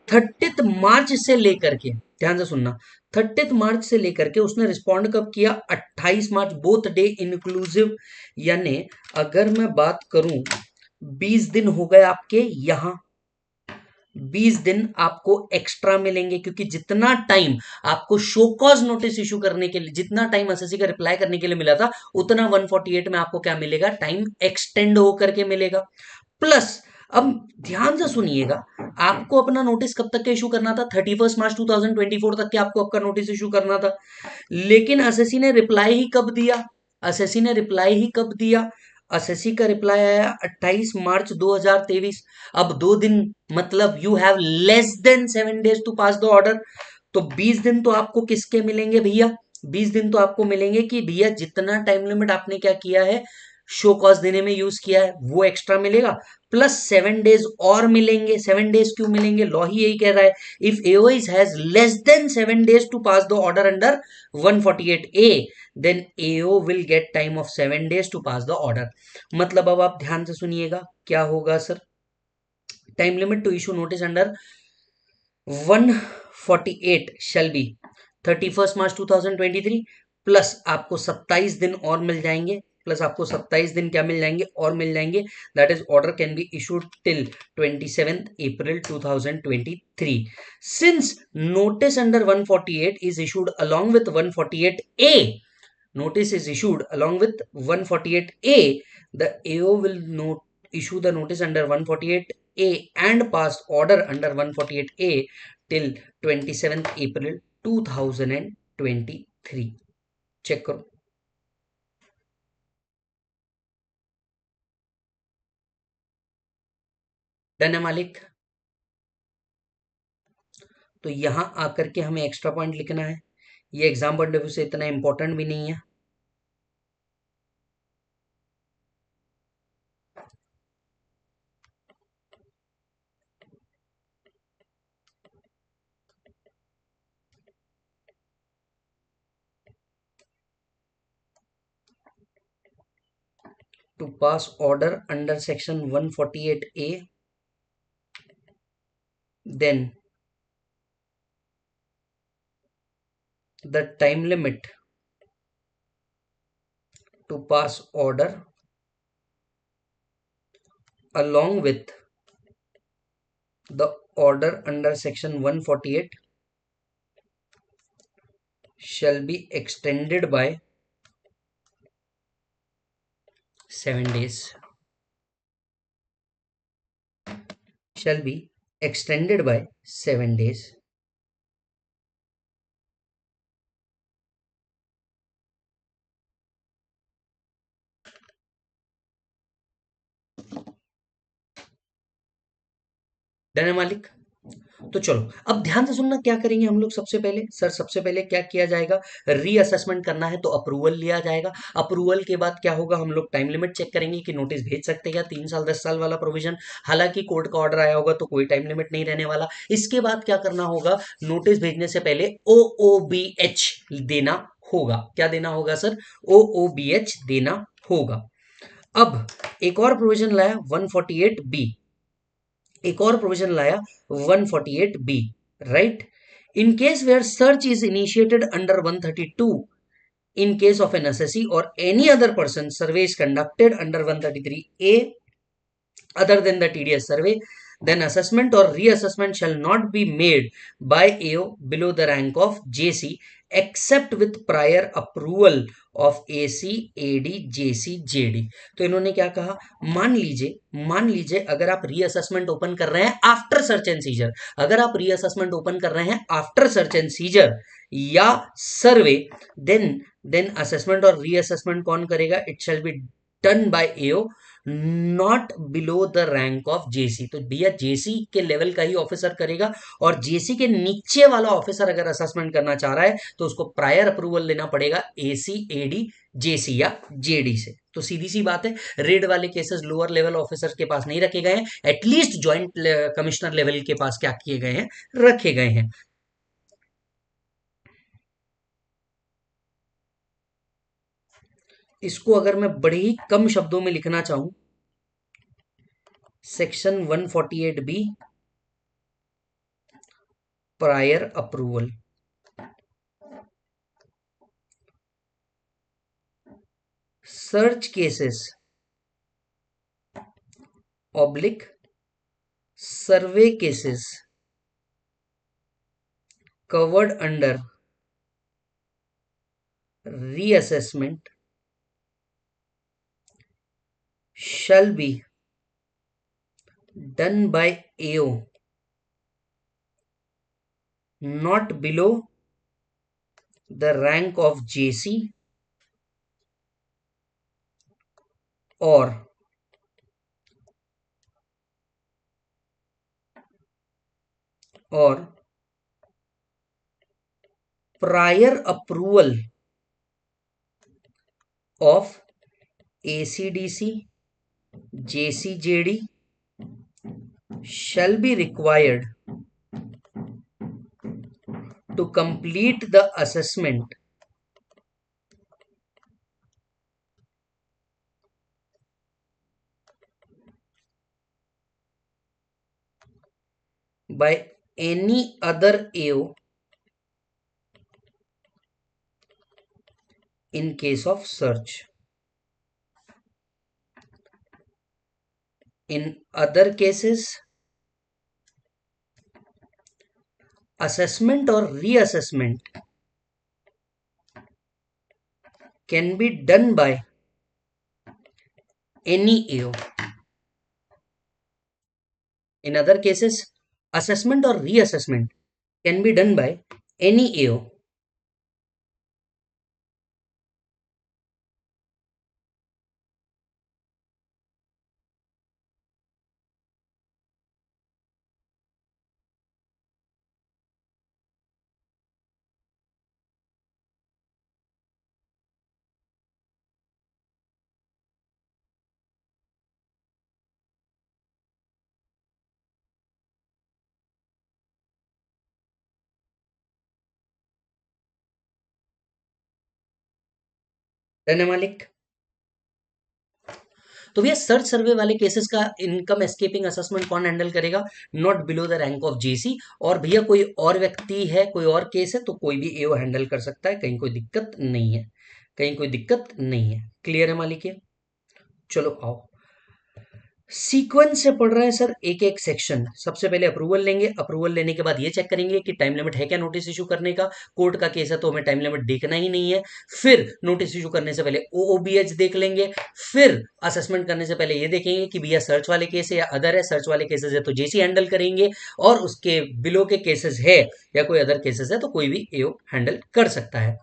30 मार्च से लेकर के, ध्यान से सुनना, 30 मार्च से लेकर के उसने रिस्पॉन्ड कब किया, 28 मार्च, बोथ डे इंक्लूसिव। यानी अगर मैं बात करूं 20 दिन हो गए आपके यहां, 20 दिन आपको एक्स्ट्रा मिलेंगे क्योंकि जितना टाइम आपको शो कॉज नोटिस इशू करने के लिए, जितना टाइम एसएससी का रिप्लाई करने के लिए मिला था, उतना 148 में आपको क्या मिलेगा, टाइम एक्सटेंड होकर के मिलेगा। प्लस अब ध्यान से सुनिएगा, आपको अपना नोटिस कब तक का इशू करना था, 31 मार्च 2024 तक के आपको आपका नोटिस इशू करना था। लेकिन एसएससी ने रिप्लाई ही कब दिया, एसएससी ने रिप्लाई ही कब दिया, एसएससी का रिप्लाई आया 28 मार्च 2023। अब 2 दिन मतलब you have less than 7 days to pass the order. तो 20 दिन तो आपको किसके मिलेंगे भैया, 20 दिन तो आपको मिलेंगे कि भैया जितना टाइम लिमिट आपने क्या किया है, शो कॉज देने में यूज किया है, वो एक्स्ट्रा मिलेगा। प्लस 7 डेज और मिलेंगे। 7 डेज क्यों मिलेंगे, लॉ ही यही कह रहा है, if AO is has less than 7 days to pass the order under 148A, then AO will get time of 7 days to pass the order. मतलब अब आप ध्यान से सुनिएगा क्या होगा सर, time limit to issue notice under 148 shall be 31 March 2023, plus आपको 27 दिन और मिल जाएंगे, प्लस आपको 27 दिन क्या मिल जाएंगे, और मिल जाएंगे, that is order can be issued till 27 April 2023। Since notice under 148 is issued along with 148A, notice is issued along with 148A, the AO will issue the notice under 148A and pass order under 148A till 27th April 2023। Check करो, done है मालिक। तो यहां आकर के हमें extra point लिखना है। ये एग्जाम पॉइंट ऑफ व्यू से इतना इंपॉर्टेंट भी नहीं है। To pass order under section 148A, then the time limit to pass order along with the order under section 148 shall be extended by 7 days. Shall be extended by 7 days. Done है मालिक? तो चलो अब ध्यान से सुनना, क्या करेंगे हम लोग सबसे पहले। सर सबसे पहले क्या किया जाएगा, रीअसेसमेंट करना है तो अप्रूवल लिया जाएगा। अप्रूवल के बाद क्या होगा, हम लोग टाइम लिमिट चेक करेंगे कि नोटिस भेज सकते हैं क्या, 3 साल 10 साल वाला प्रोविजन। हालांकि कोर्ट का ऑर्डर आया होगा तो कोई टाइम लिमिट नहीं रहने वाला। इसके बाद क्या करना होगा, नोटिस भेजने से पहले OOBH देना होगा। क्या देना होगा सर, OOBH देना होगा। अब एक और प्रोविजन लाया 148B, एक और प्रोविजन लाया 148B, right. In case where search is initiated under 132, in case of an assessee or any other person, survey is conducted under 133A other than the TDS survey, then assessment or reassessment shall not be made by AO below the rank of JC except with prior approval of AC, AD, JC, JD। तो इन्होंने क्या कहा, मान लीजिए अगर आप reassessment open कर रहे हैं आफ्टर सर्च एंड सीजर, अगर आप रीअसेसमेंट ओपन कर रहे हैं आफ्टर सर्च एंड सीजर या सर्वे, देन असेसमेंट और रीअसेसमेंट कौन करेगा, it shall be done by AO not below the rank of JC. तो भैया जेसी के लेवल का ही ऑफिसर करेगा, और जेसी के नीचे वाला ऑफिसर अगर असेसमेंट करना चाह रहा है तो उसको प्रायर अप्रूवल लेना पड़ेगा एसी, एडी, जेसी या जेडी से। तो सीधी सी बात है, रेड वाले केसेस लोअर लेवल ऑफिसर के पास नहीं रखे गए हैं, एटलीस्ट ज्वाइंट कमिश्नर लेवल के पास क्या किए गए हैं, रखे गए हैं। इसको अगर मैं बड़े ही कम शब्दों में लिखना चाहूं, section 148B prior approval, search cases oblique survey cases covered under reassessment shall be done by AO not below the rank of JC or prior approval of ACDC, JCJD shall be required to complete the assessment by any other AO in case of search. In other cases, assessment or reassessment can be done by any AO. In other cases, assessment or reassessment can be done by any AO रहने मालिक। तो भैया search सर्वे वाले cases का income escaping assessment कौन handle करेगा? Not below the rank of JC. और भैया कोई और व्यक्ति है, कोई और केस है तो कोई भी एओ हैंडल कर सकता है, कहीं कोई दिक्कत नहीं है, कहीं कोई दिक्कत नहीं है। क्लियर है मालिक? ये चलो आओ, सीक्वेंस से पढ़ रहे हैं सर एक एक सेक्शन। सबसे पहले अप्रूवल लेंगे, अप्रूवल लेने के बाद ये चेक करेंगे कि टाइम लिमिट है क्या नोटिस इशू करने का। कोर्ट का केस है तो हमें टाइम लिमिट देखना ही नहीं है। फिर नोटिस इशू करने से पहले ओओबीएच देख लेंगे। फिर असेसमेंट करने से पहले ये देखेंगे कि भैया सर्च वाले केस है या अदर है। सर्च वाले केसेस है तो जेसी हैंडल करेंगे, और उसके बिलो के केसेस है या कोई अदर केसेस है तो कोई भी एओ हैंडल कर सकता है।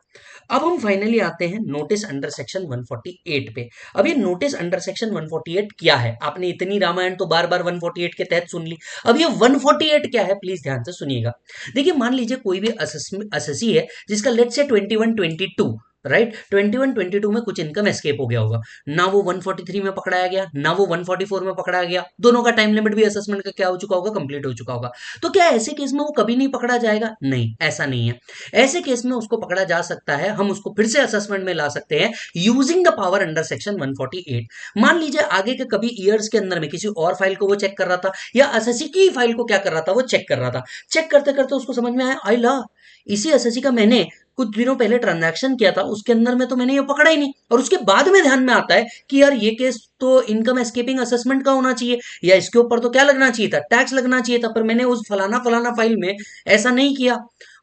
अब हम फाइनली आते हैं नोटिस अंडर सेक्शन 148 पे। अब ये नोटिस अंडर सेक्शन 148 क्या है? आपने इतनी रामायण तो बार बार 148 के तहत सुन ली, अब ये 148 क्या है प्लीज ध्यान से सुनिएगा। देखिए मान लीजिए कोई भी असेसी है जिसका लेट से 21-22, राइट, 21-22 में कुछ इनकम एस्केप हो गया होगा। ना वो 143 में पकड़ाया गया, ना वो 144 में पकड़ाया गया, दोनों का टाइम लिमिट भी असेसमेंट का क्या हो चुका होगा, कंप्लीट हो चुका होगा। तो क्या ऐसे केस में वो कभी नहीं पकड़ा जाएगा? नहीं, ऐसा नहीं है। ऐसे केस में उसको पकड़ा जा सकता है, हम उसको फिर से असेसमेंट में ला सकते हैं using the power under section 148। मान लीजिए आगे के कभी ईयर्स के अंदर में किसी और फाइल को वो चेक कर रहा था, या एसएससी की फाइल को क्या कर रहा था, वो चेक कर रहा था। चेक करते करते उसको समझ में आया, आई ला, इसी एसएससी का मैंने कुछ दिनों पहले ट्रांजैक्शन किया था, उसके अंदर में तो मैंने ये पकड़ा ही नहीं। और उसके बाद में ध्यान में आता है कि यार ये केस तो इनकम एस्केपिंग असेसमेंट का होना चाहिए, या इसके ऊपर तो क्या लगना चाहिए था, टैक्स लगना चाहिए था, पर मैंने उस फलाना फलाना फाइल में ऐसा नहीं किया।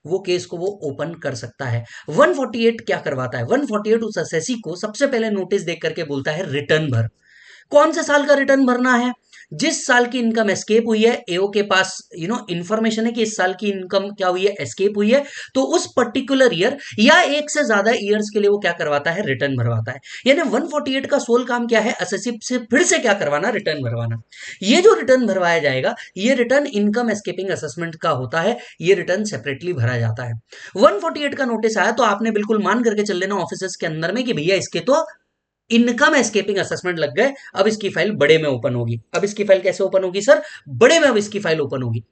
वो केस को वो ओपन कर सकता है। 148 क्या करवाता है? 148 उस एसएससी को सबसे पहले नोटिस देख करके बोलता है रिटर्न भर। कौन से साल का रिटर्न भरना है? जिस साल की इनकम एस्केप हुई है, एओ के पास इंफॉर्मेशन है कि इस साल की इनकम क्या हुई है, एस्केप हुई है, तो उस पर्टिकुलर ईयर या एक से ज्यादा ईयर्स के लिए वो क्या करवाता है, रिटर्न भरवाता है। यानी 148 का सोल काम क्या है, एसएससी से फिर से क्या करवाना, रिटर्न भरवाना। ये जो रिटर्न भरवाया जाएगा, ये रिटर्न इनकम एस्केपिंग असेसमेंट का होता है, ये रिटर्न सेपरेटली भरा जाता है। 148 का नोटिस आया तो आपने बिल्कुल मान करके चल लेना ऑफिस के अंदर में कि भैया इसके तो इनकम एस्केपिंग असेसमेंट लग गए, अब इसकी फाइल बड़े में ओपन होगी। अब इसकी फाइल कैसे ओपन होगी सर? बड़े में अब इसकी फाइल ओपन होगी।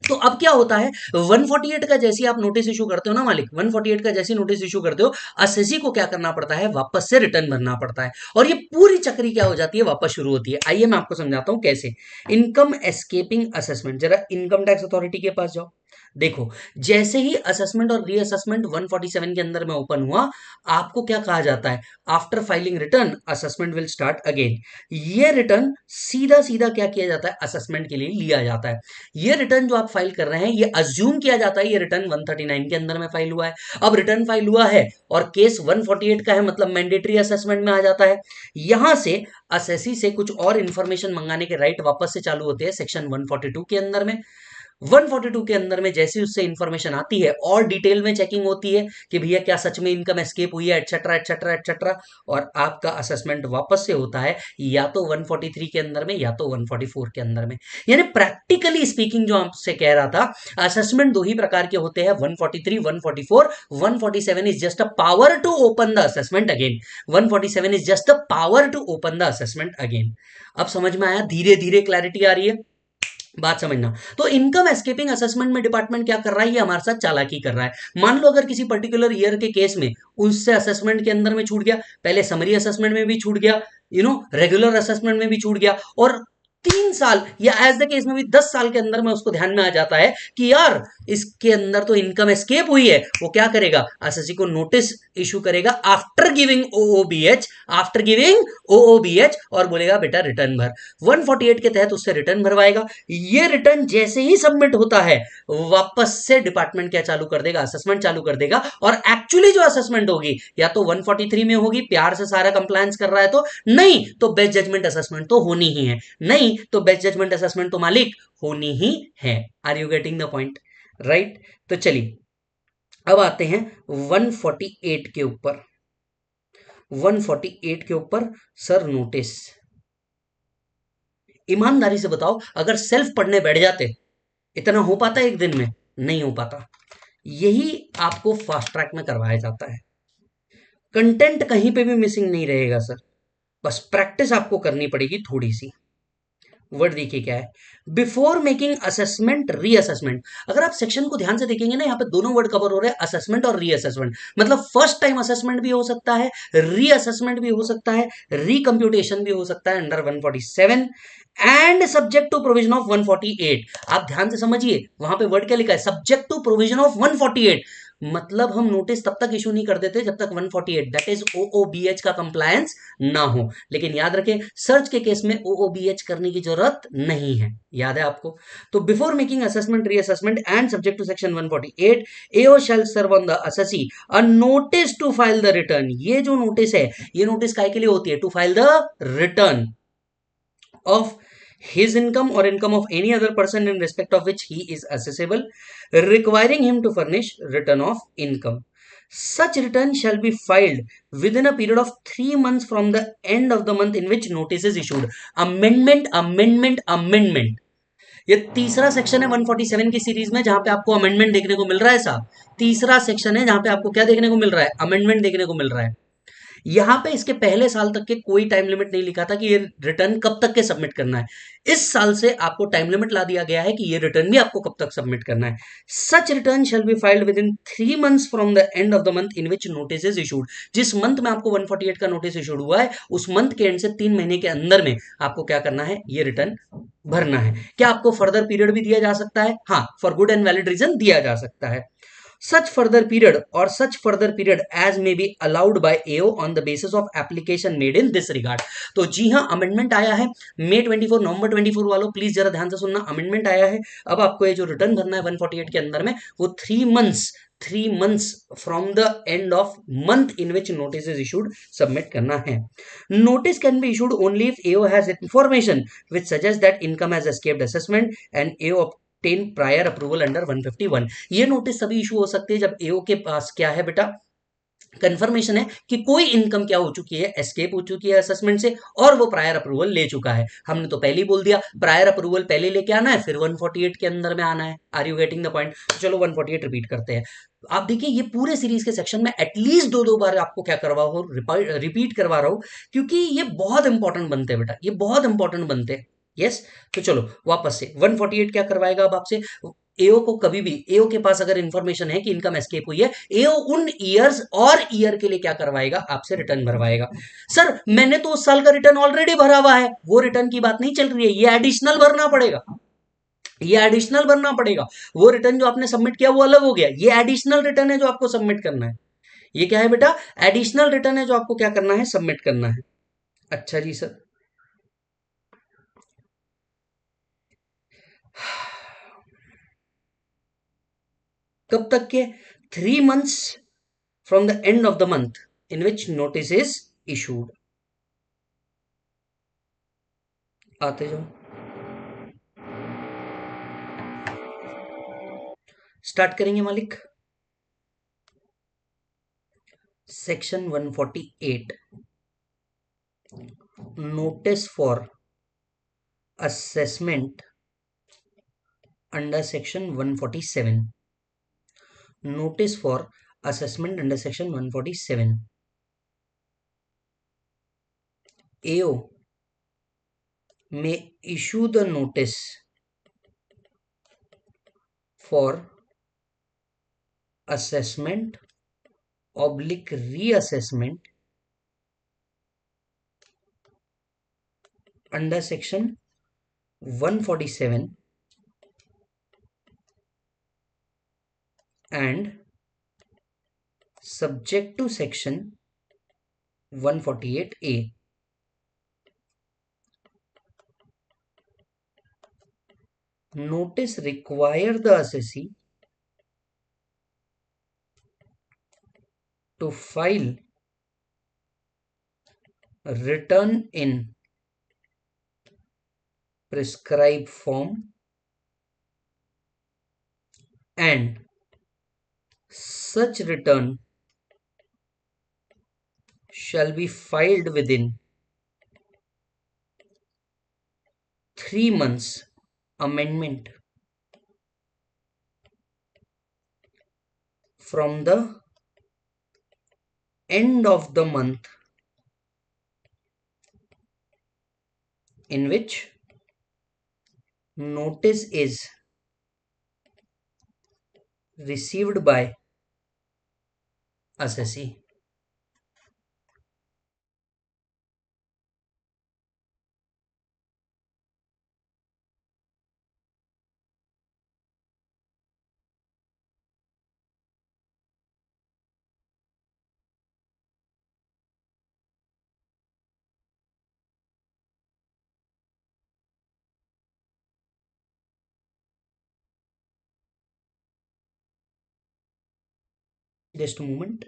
तो अब क्या होता है, 148 का जैसे आप नोटिस इशू करते हो ना मालिक, 148 का जैसे नोटिस इशू करते हो, एसएससी को क्या करना पड़ता है, वापस से रिटर्न भरना पड़ता है, और ये पूरी चक्री क्या हो जाती है, वापस शुरू होती है। आइए मैं आपको समझाता हूं कैसे। इनकम एस्केपिंग असेसमेंट, जरा इनकम टैक्स अथॉरिटी के पास जाओ। देखो, जैसे ही असेसमेंट और रीअसेसमेंट 147 के अंदर में ओपन हुआ, आपको क्या कहा जाता है, after filing return assessment will start again. ये रिटर्न सीधा सीधा क्या किया जाता है, असेसमेंट के लिए लिया जाता है। ये रिटर्न जो आप फाइल कर रहे हैं, ये अज्यूम किया जाता है ये रिटर्न 139 के अंदर में फाइल हुआ है। अब रिटर्न फाइल हुआ है और केस 148 का है, मतलब मैंडेटरी असेसमेंट में आ जाता है। यहां से असेसी से कुछ और इंफॉर्मेशन मंगाने के राइट वापस से चालू होते हैं सेक्शन 142 के अंदर में। 142 के अंदर में जैसे उससे इंफॉर्मेशन आती है और डिटेल में चेकिंग होती है कि भैया क्या सच में इनकम एस्केप हुई है, एटसेट्रा एटसेट्रा एटसेट्रा, और आपका असेसमेंट वापस से होता है या तो 143 के अंदर में या तो 144 के अंदर में। यानी प्रैक्टिकली स्पीकिंग जो आपसे कह रहा था, असेसमेंट दो ही प्रकार के होते हैं, 143, 144। 147 is just a power to open the assessment again. 147 is just a power to open the assessment again. अब समझ में आया? धीरे धीरे क्लैरिटी आ रही है, बात समझना। तो इनकम एस्केपिंग असेसमेंट में डिपार्टमेंट क्या कर रहा है, ये हमारे साथ चालाकी कर रहा है। मान लो अगर किसी पर्टिकुलर ईयर के केस में उससे असेसमेंट के अंदर में छूट गया, पहले समरी असेसमेंट में भी छूट गया, रेगुलर असेसमेंट में भी छूट गया, और 3 साल या एज द केस में भी 10 साल के अंदर में उसको ध्यान में आ जाता है कि यार इसके अंदर तो इनकम एस्केप हुई है, वो क्या करेगा, एसएससी को नोटिस इशू करेगा आफ्टर गिविंग ओओबीएच, आफ्टर गिविंग ओओबीएच, और बोलेगा बेटा रिटर्न भर। 148 के तहत उससे रिटर्न भरवाएगा। ये रिटर्न जैसे ही सबमिट होता है, वापस से डिपार्टमेंट क्या चालू कर देगा, असेसमेंट चालू कर देगा। और एक्चुअली जो असेसमेंट होगी या तो 143 में होगी, प्यार से सारा कंप्लायंस कर रहा है तो, नहीं तो बेस्ट जजमेंट असेसमेंट तो होनी ही है, नहीं तो बेस्ट जजमेंट असेसमेंट तो मालिक होनी ही है। Are you getting the point, right? तो चलिए अब आते हैं 148 के ऊपर। 148 के ऊपर सर नोटिस, ईमानदारी से बताओ, अगर सेल्फ पढ़ने बैठ जाते, इतना हो पाता एक दिन में? नहीं हो पाता। यही आपको फास्ट ट्रैक में करवाया जाता है। कंटेंट कहीं पे भी मिसिंग नहीं रहेगा सर, बस प्रैक्टिस आपको करनी पड़ेगी थोड़ी सी। वर्ड देखिए क्या है, बिफोर मेकिंग असेसमेंट रीअसेसमेंट। अगर आप सेक्शन को ध्यान से देखेंगे ना, यहाँ पे दोनों वर्ड कवर हो रहे हैं, असेसमेंट और रीअसेसमेंट। मतलब फर्स्ट टाइम असेसमेंट भी हो सकता है, रीअसेसमेंट भी हो सकता है, रिकम्प्यूटेशन भी हो सकता है under 147 and subject to provision of 148। आप ध्यान से समझिए, वहां पे वर्ड क्या लिखा है, सब्जेक्ट टू प्रोविजन ऑफ 148। मतलब हम नोटिस तब तक इशू नहीं कर देते जब तक 148 दैट इज ओओबीएच का कंप्लायंस ना हो। लेकिन याद रखें, सर्च के केस में ओओबीएच करने की जरूरत नहीं है, याद है आपको। तो before making assessment reassessment and subject to section 148, AO shall serve on the assessee a notice to file the return. ये जो नोटिस है, ये नोटिस काय के लिए होती है, to file the return of his income or income of any other person in respect of which he is assessable, requiring him to furnish return of income. Such return shall be filed within a period of 3 months from the end of the month in which notice is issued. Amendment, amendment, amendment. ये तीसरा section है 147 की series में जहां पे आपको amendment देखने को मिल रहा है साहब। तीसरा सेक्शन है जहां पे आपको क्या देखने को मिल रहा है, अमेंडमेंट देखने को मिल रहा है। यहां पे इसके पहले साल तक के कोई टाइम लिमिट नहीं लिखा था कि ये रिटर्न कब तक के सबमिट करना है। इस साल से आपको टाइम लिमिट ला दिया गया है कि ये रिटर्न भी आपको कब तक सबमिट करना है। Such return shall be filed with in 3 months from the end of the month in which notice is issued. जिस मंथ में आपको 148 का नोटिस इशूड हुआ है, उस मंथ के एंड से 3 महीने के अंदर में आपको क्या करना है, ये रिटर्न भरना है। क्या आपको फर्दर पीरियड भी दिया जा सकता है? हाँ, for good and valid reason दिया जा सकता है। Such further period or such further period as may be allowed by AO on the basis of application made in this regard। तो जी हाँ, अमेंडमेंट आया है मई 24, नवंबर 24 वालों प्लीज जरा ध्यान से सुनना, अमेंडमेंट आया है। अब आपको ये जो रिटर्न भरना है 148 के अंदर में, वो 3 months from the end of month in which notice is issued submit करना है। Notice can be issued only if AO has information which suggest that income has escaped assessment and AO obtain prior approval under 151। ये notice तभी issue हो सकती है जब एओ के पास क्या है बेटा, कंफर्मेशन है कि कोई इनकम क्या हो चुकी है, एस्केप हो चुकी है असेसमेंट से, और वो प्रायर अप्रूवल ले चुका है। हमने तो पहले ही बोल दिया, प्रायर अप्रूवल पहले लेके आना है, फिर 148 के अंदर में आना है। Are you getting the point? चलो 148 रिपीट करते हैं। आप देखिए, ये पूरे सीरीज के सेक्शन में एटलीस्ट दो दो बार आपको क्या करवा हो, रिपीट करवा रहा हूं, क्योंकि ये बहुत इंपॉर्टेंट बनते हैं बेटा, ये बहुत इंपॉर्टेंट बनते हैं। यस, तो चलो वापस से 148 क्या करवाएगा अब आपसे, एओ को कभी भी, एओ के पास अगर इंफॉर्मेशन है कि इनकम एस्केप हुई है, एओ उन ईयर्स और ईयर के लिए क्या करवाएगा, आपसे रिटर्न भरवाएगा। सर मैंने तो उस साल का रिटर्न ऑलरेडी भरा हुआ है, वो रिटर्न की बात नहीं चल रही है, ये एडिशनल भरना पड़ेगा, ये एडिशनल भरना पड़ेगा। वो रिटर्न जो आपने सबमिट किया वो अलग हो गया, ये एडिशनल रिटर्न है जो आपको सबमिट करना है। ये क्या है बेटा, एडिशनल रिटर्न है जो आपको क्या करना है, सबमिट करना है। अच्छा जी सर, कब तक के, 3 months from the end of the month in which notice is issued। आते जाओ, स्टार्ट करेंगे मालिक। Section 148, notice for assessment under section 147, notice for assessment under section 147। AO may issue the notice for assessment oblique reassessment under section 147 and subject to section 148A। notice require the assessee to file return in prescribed form and such return shall be filed within 3 months amendment from the end of the month in which notice is received by assessee. Just a moment.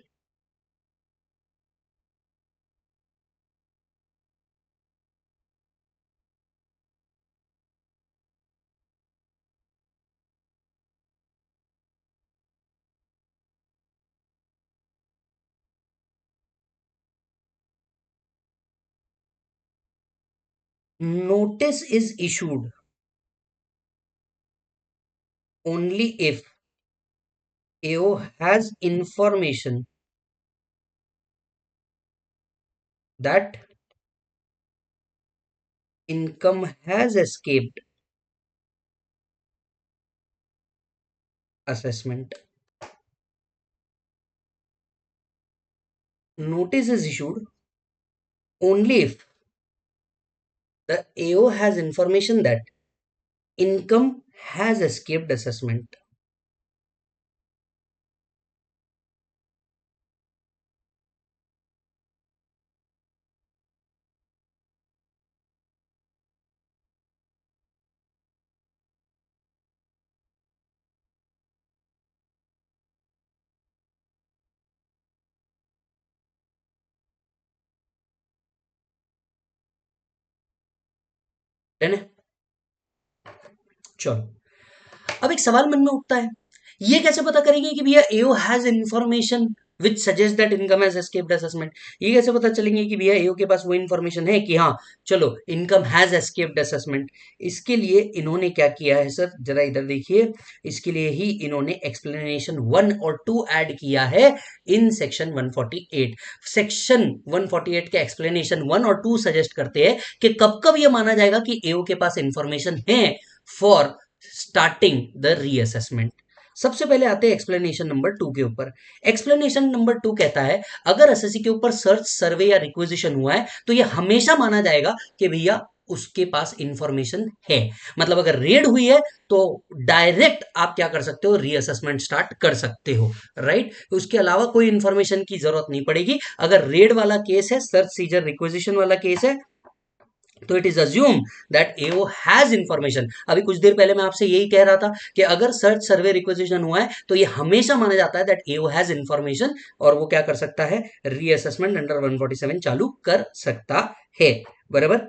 Notice is issued only if AO has information that income has escaped assessment. Notice is issued only if the AO has information that income has escaped assessment. है ना? चलो, अब एक सवाल मन में उठता है, ये कैसे पता करेंगे कि भैया AO has information which suggest that income has escaped assessment? ये कैसे पता चलेंगे कि भैया एओ के पास वो इन्फॉर्मेशन है कि हाँ चलो इनकम हैज एस्केप्ड असेसमेंट? इसके लिए इन्होंने क्या किया है सर, जरा इधर देखिए, इसके लिए ही इन्होंने एक्सप्लेनेशन 1 और 2 ऐड किया है इन सेक्शन 148। सेक्शन 148 के एक्सप्लेनेशन 1 और 2 सजेस्ट करते हैं कि कब कब ये माना जाएगा कि एओ के पास इंफॉर्मेशन है फॉर स्टार्टिंग द रीअसेसमेंट। सबसे पहले आते हैं एक्सप्लेनेशन नंबर 2 के ऊपर। एक्सप्लेनेशन नंबर 2 कहता है अगर एसएससी के ऊपर सर्च, सर्वे या रिक्वेजिशन हुआ है तो यह हमेशा माना जाएगा कि भैया उसके पास इंफॉर्मेशन है। मतलब अगर रेड हुई है तो डायरेक्ट आप क्या कर सकते हो, रीअसेसमेंट स्टार्ट कर सकते हो, राइट? उसके अलावा कोई इंफॉर्मेशन की जरूरत नहीं पड़ेगी। अगर रेड वाला केस है, सर्च सीजर रिक्वेजिशन वाला केस है, तो it is assume that AO has information. अभी कुछ देर पहले मैं आपसे यही कह रहा था कि अगर सर्च, सर्वे, रिक्वेजिशन हुआ है तो ये हमेशा माना जाता है दैट एओ हैज इंफॉर्मेशन और वो क्या कर सकता है, रीअसेसमेंट अंडर 147 चालू कर सकता है, बराबर।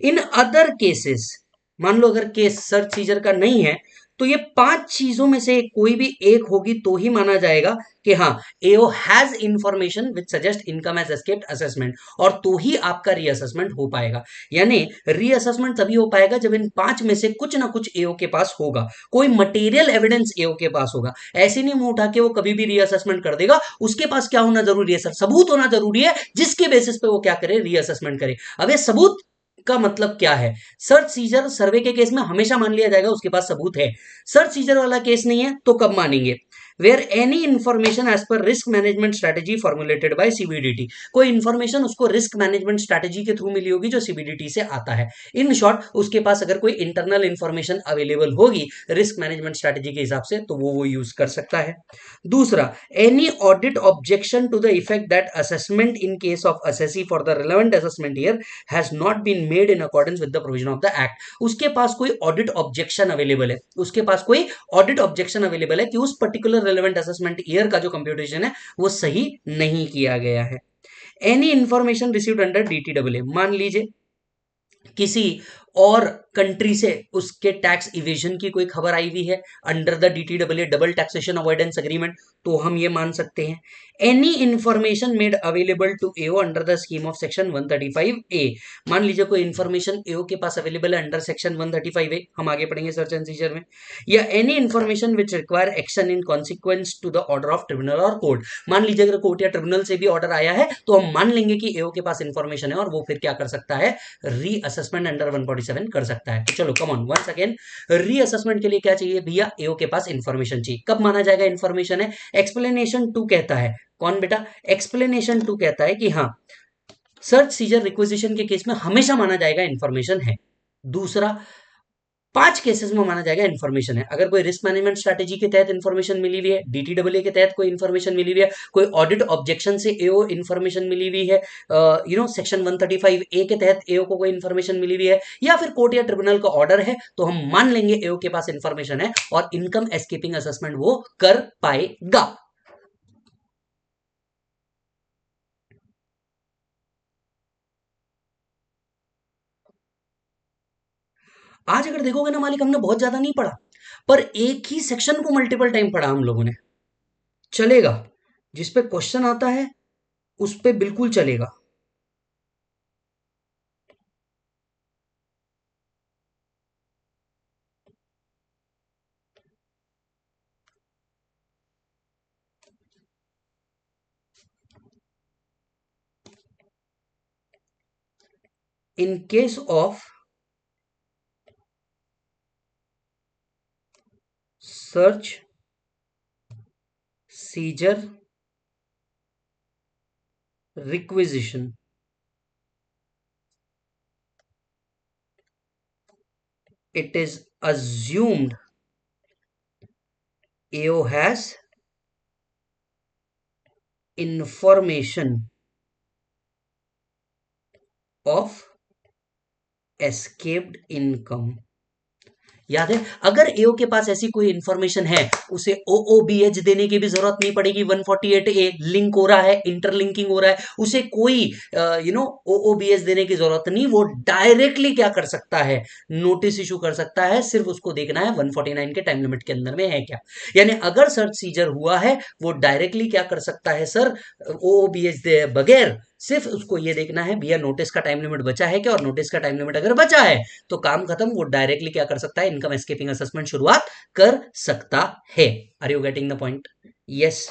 इन अदर केसेस, मान लो अगर केस सर्च सीजर का नहीं है तो ये 5 चीजों में से कोई भी एक होगी तो ही माना जाएगा कि हाँ AO has information which suggest income has escaped assessment, और तो ही आपका रीअसेसमेंट हो पाएगा। यानी रीअसेसमेंट तभी हो पाएगा जब इन 5 में से कुछ ना कुछ एओ के पास होगा, कोई मटेरियल एविडेंस एओ के पास होगा। ऐसे नहीं मुंह उठा के वो कभी भी रीअसेसमेंट कर देगा, उसके पास क्या होना जरूरी है सर, सबूत होना जरूरी है जिसके बेसिस पे वो क्या करे, रीअसेसमेंट करे। अब ये सबूत का मतलब क्या है? सर्च सीजर, सर्वे के केस में हमेशा मान लिया जाएगा उसके पास सबूत है। सर्च सीजर वाला केस नहीं है तो कब मानेंगे? Where any information as per risk management strategy formulated by CBDT, कोई इंफॉर्मेशन उसको रिस्क मैनेजमेंट स्ट्रेटेजी के थ्रू मिली होगी जो सीबीडीटी से आता है। इन शॉर्ट उसके पास अगर कोई इंटरनल इंफॉर्मेशन अवेलेबल होगी रिस्क मैनेजमेंट स्ट्रेटेजी के हिसाब से तो वो यूज कर सकता है। दूसरा, any audit objection to the effect that assessment in case of assessee for the relevant assessment year has not been made in accordance with the provision of the act, उसके पास कोई ऑडिट ऑब्जेक्शन अवेलेबल है, उसके पास कोई audit objection available है कि उस पर्टिकुलर रिलेवेंट असेसमेंट ईयर का जो कंप्यूटेशन है वो सही नहीं किया गया है। Any information received under DTW, मान लीजिए किसी और कंट्री से उसके टैक्स इवेजन की कोई खबर आई हुई है under the DTW, double taxation avoidance agreement, तो हम ये मान सकते हैं। Any information made available to AO under the scheme of section 135A, मान लीजिए कोई इंफॉर्मेशन एओ के पास अवेलेबल है अंडर सेक्शन 135A, हम आगे पढ़ेंगे सर्च एंड सीजर में। या any information which require action in consequence to the order of tribunal और कोर्ट, मान लीजिए अगर कोर्ट या ट्रिब्यूनल से भी ऑर्डर आया है तो हम मान लेंगे कि एओ के पास इंफॉर्मेशन है और वो फिर क्या कर सकता है, रीअसेसमेंट अंडर 147 कर सकता है। तो चलो come on once again, reassessment के लिए क्या चाहिए भैया, एओ के पास इंफॉर्मेशन चाहिए। कब माना जाएगा इंफॉर्मेशन है, एक्सप्लेनेशन टू कहता है, कौन बेटा, एक्सप्लेनेशन टू कहता है कि हाँ सर्च सीजर रिक्वेजिशन के केस में हमेशा माना जाएगा इंफॉर्मेशन है। दूसरा, 5 केसेस में माना जाएगा इन्फॉर्मेशन है, अगर कोई रिस्क मैनेजमेंट स्ट्रैटेजी के तहत इन्फॉर्मेशन मिली हुई है, डीटीडब्ल्यू के तहत कोई इन्फॉर्मेशन मिली हुई है, कोई ऑडिट ऑब्जेक्शन से एओ इन्फॉर्मेशन मिली हुई है, सेक्शन 135 ए के तहत एओ को कोई इन्फॉर्मेशन मिली हुई है, या फिर कोर्ट या ट्रिब्यूनल का ऑर्डर है, तो हम मान लेंगे एओ के पास इन्फॉर्मेशन है और इनकम एस्केपिंग असेसमेंट वो कर पाएगा। आज अगर देखोगे ना मालिक, हमने बहुत ज्यादा नहीं पढ़ा, पर एक ही सेक्शन को मल्टीपल टाइम पढ़ा हम लोगों ने। चलेगा, जिस पे क्वेश्चन आता है उस पे बिल्कुल चलेगा। in case of search seizure requisition, it is assumed AO has information of escaped income। याद है, अगर एओ के पास ऐसी कोई इंफॉर्मेशन है, उसे ओओबीएच देने की भी जरूरत नहीं पड़ेगी। 148 ए लिंक हो रहा है, इंटरलिंकिंग हो रहा है, उसे कोई ओओबीएच देने की जरूरत नहीं, वो डायरेक्टली क्या कर सकता है, नोटिस इशू कर सकता है। सिर्फ उसको देखना है 149 के टाइम लिमिट के अंदर में है क्या। यानी अगर सर्च सीजर हुआ है, वो डायरेक्टली क्या कर सकता है सर, ओओबीएच दे बगैर सिर्फ उसको ये देखना है भैया नोटिस का टाइम लिमिट बचा है क्या, और नोटिस का टाइम लिमिट अगर बचा है तो काम खत्म, वो डायरेक्टली क्या कर सकता है, इनकम एस्केपिंग असेसमेंट शुरुआत कर सकता है। Are you getting the point? Yes.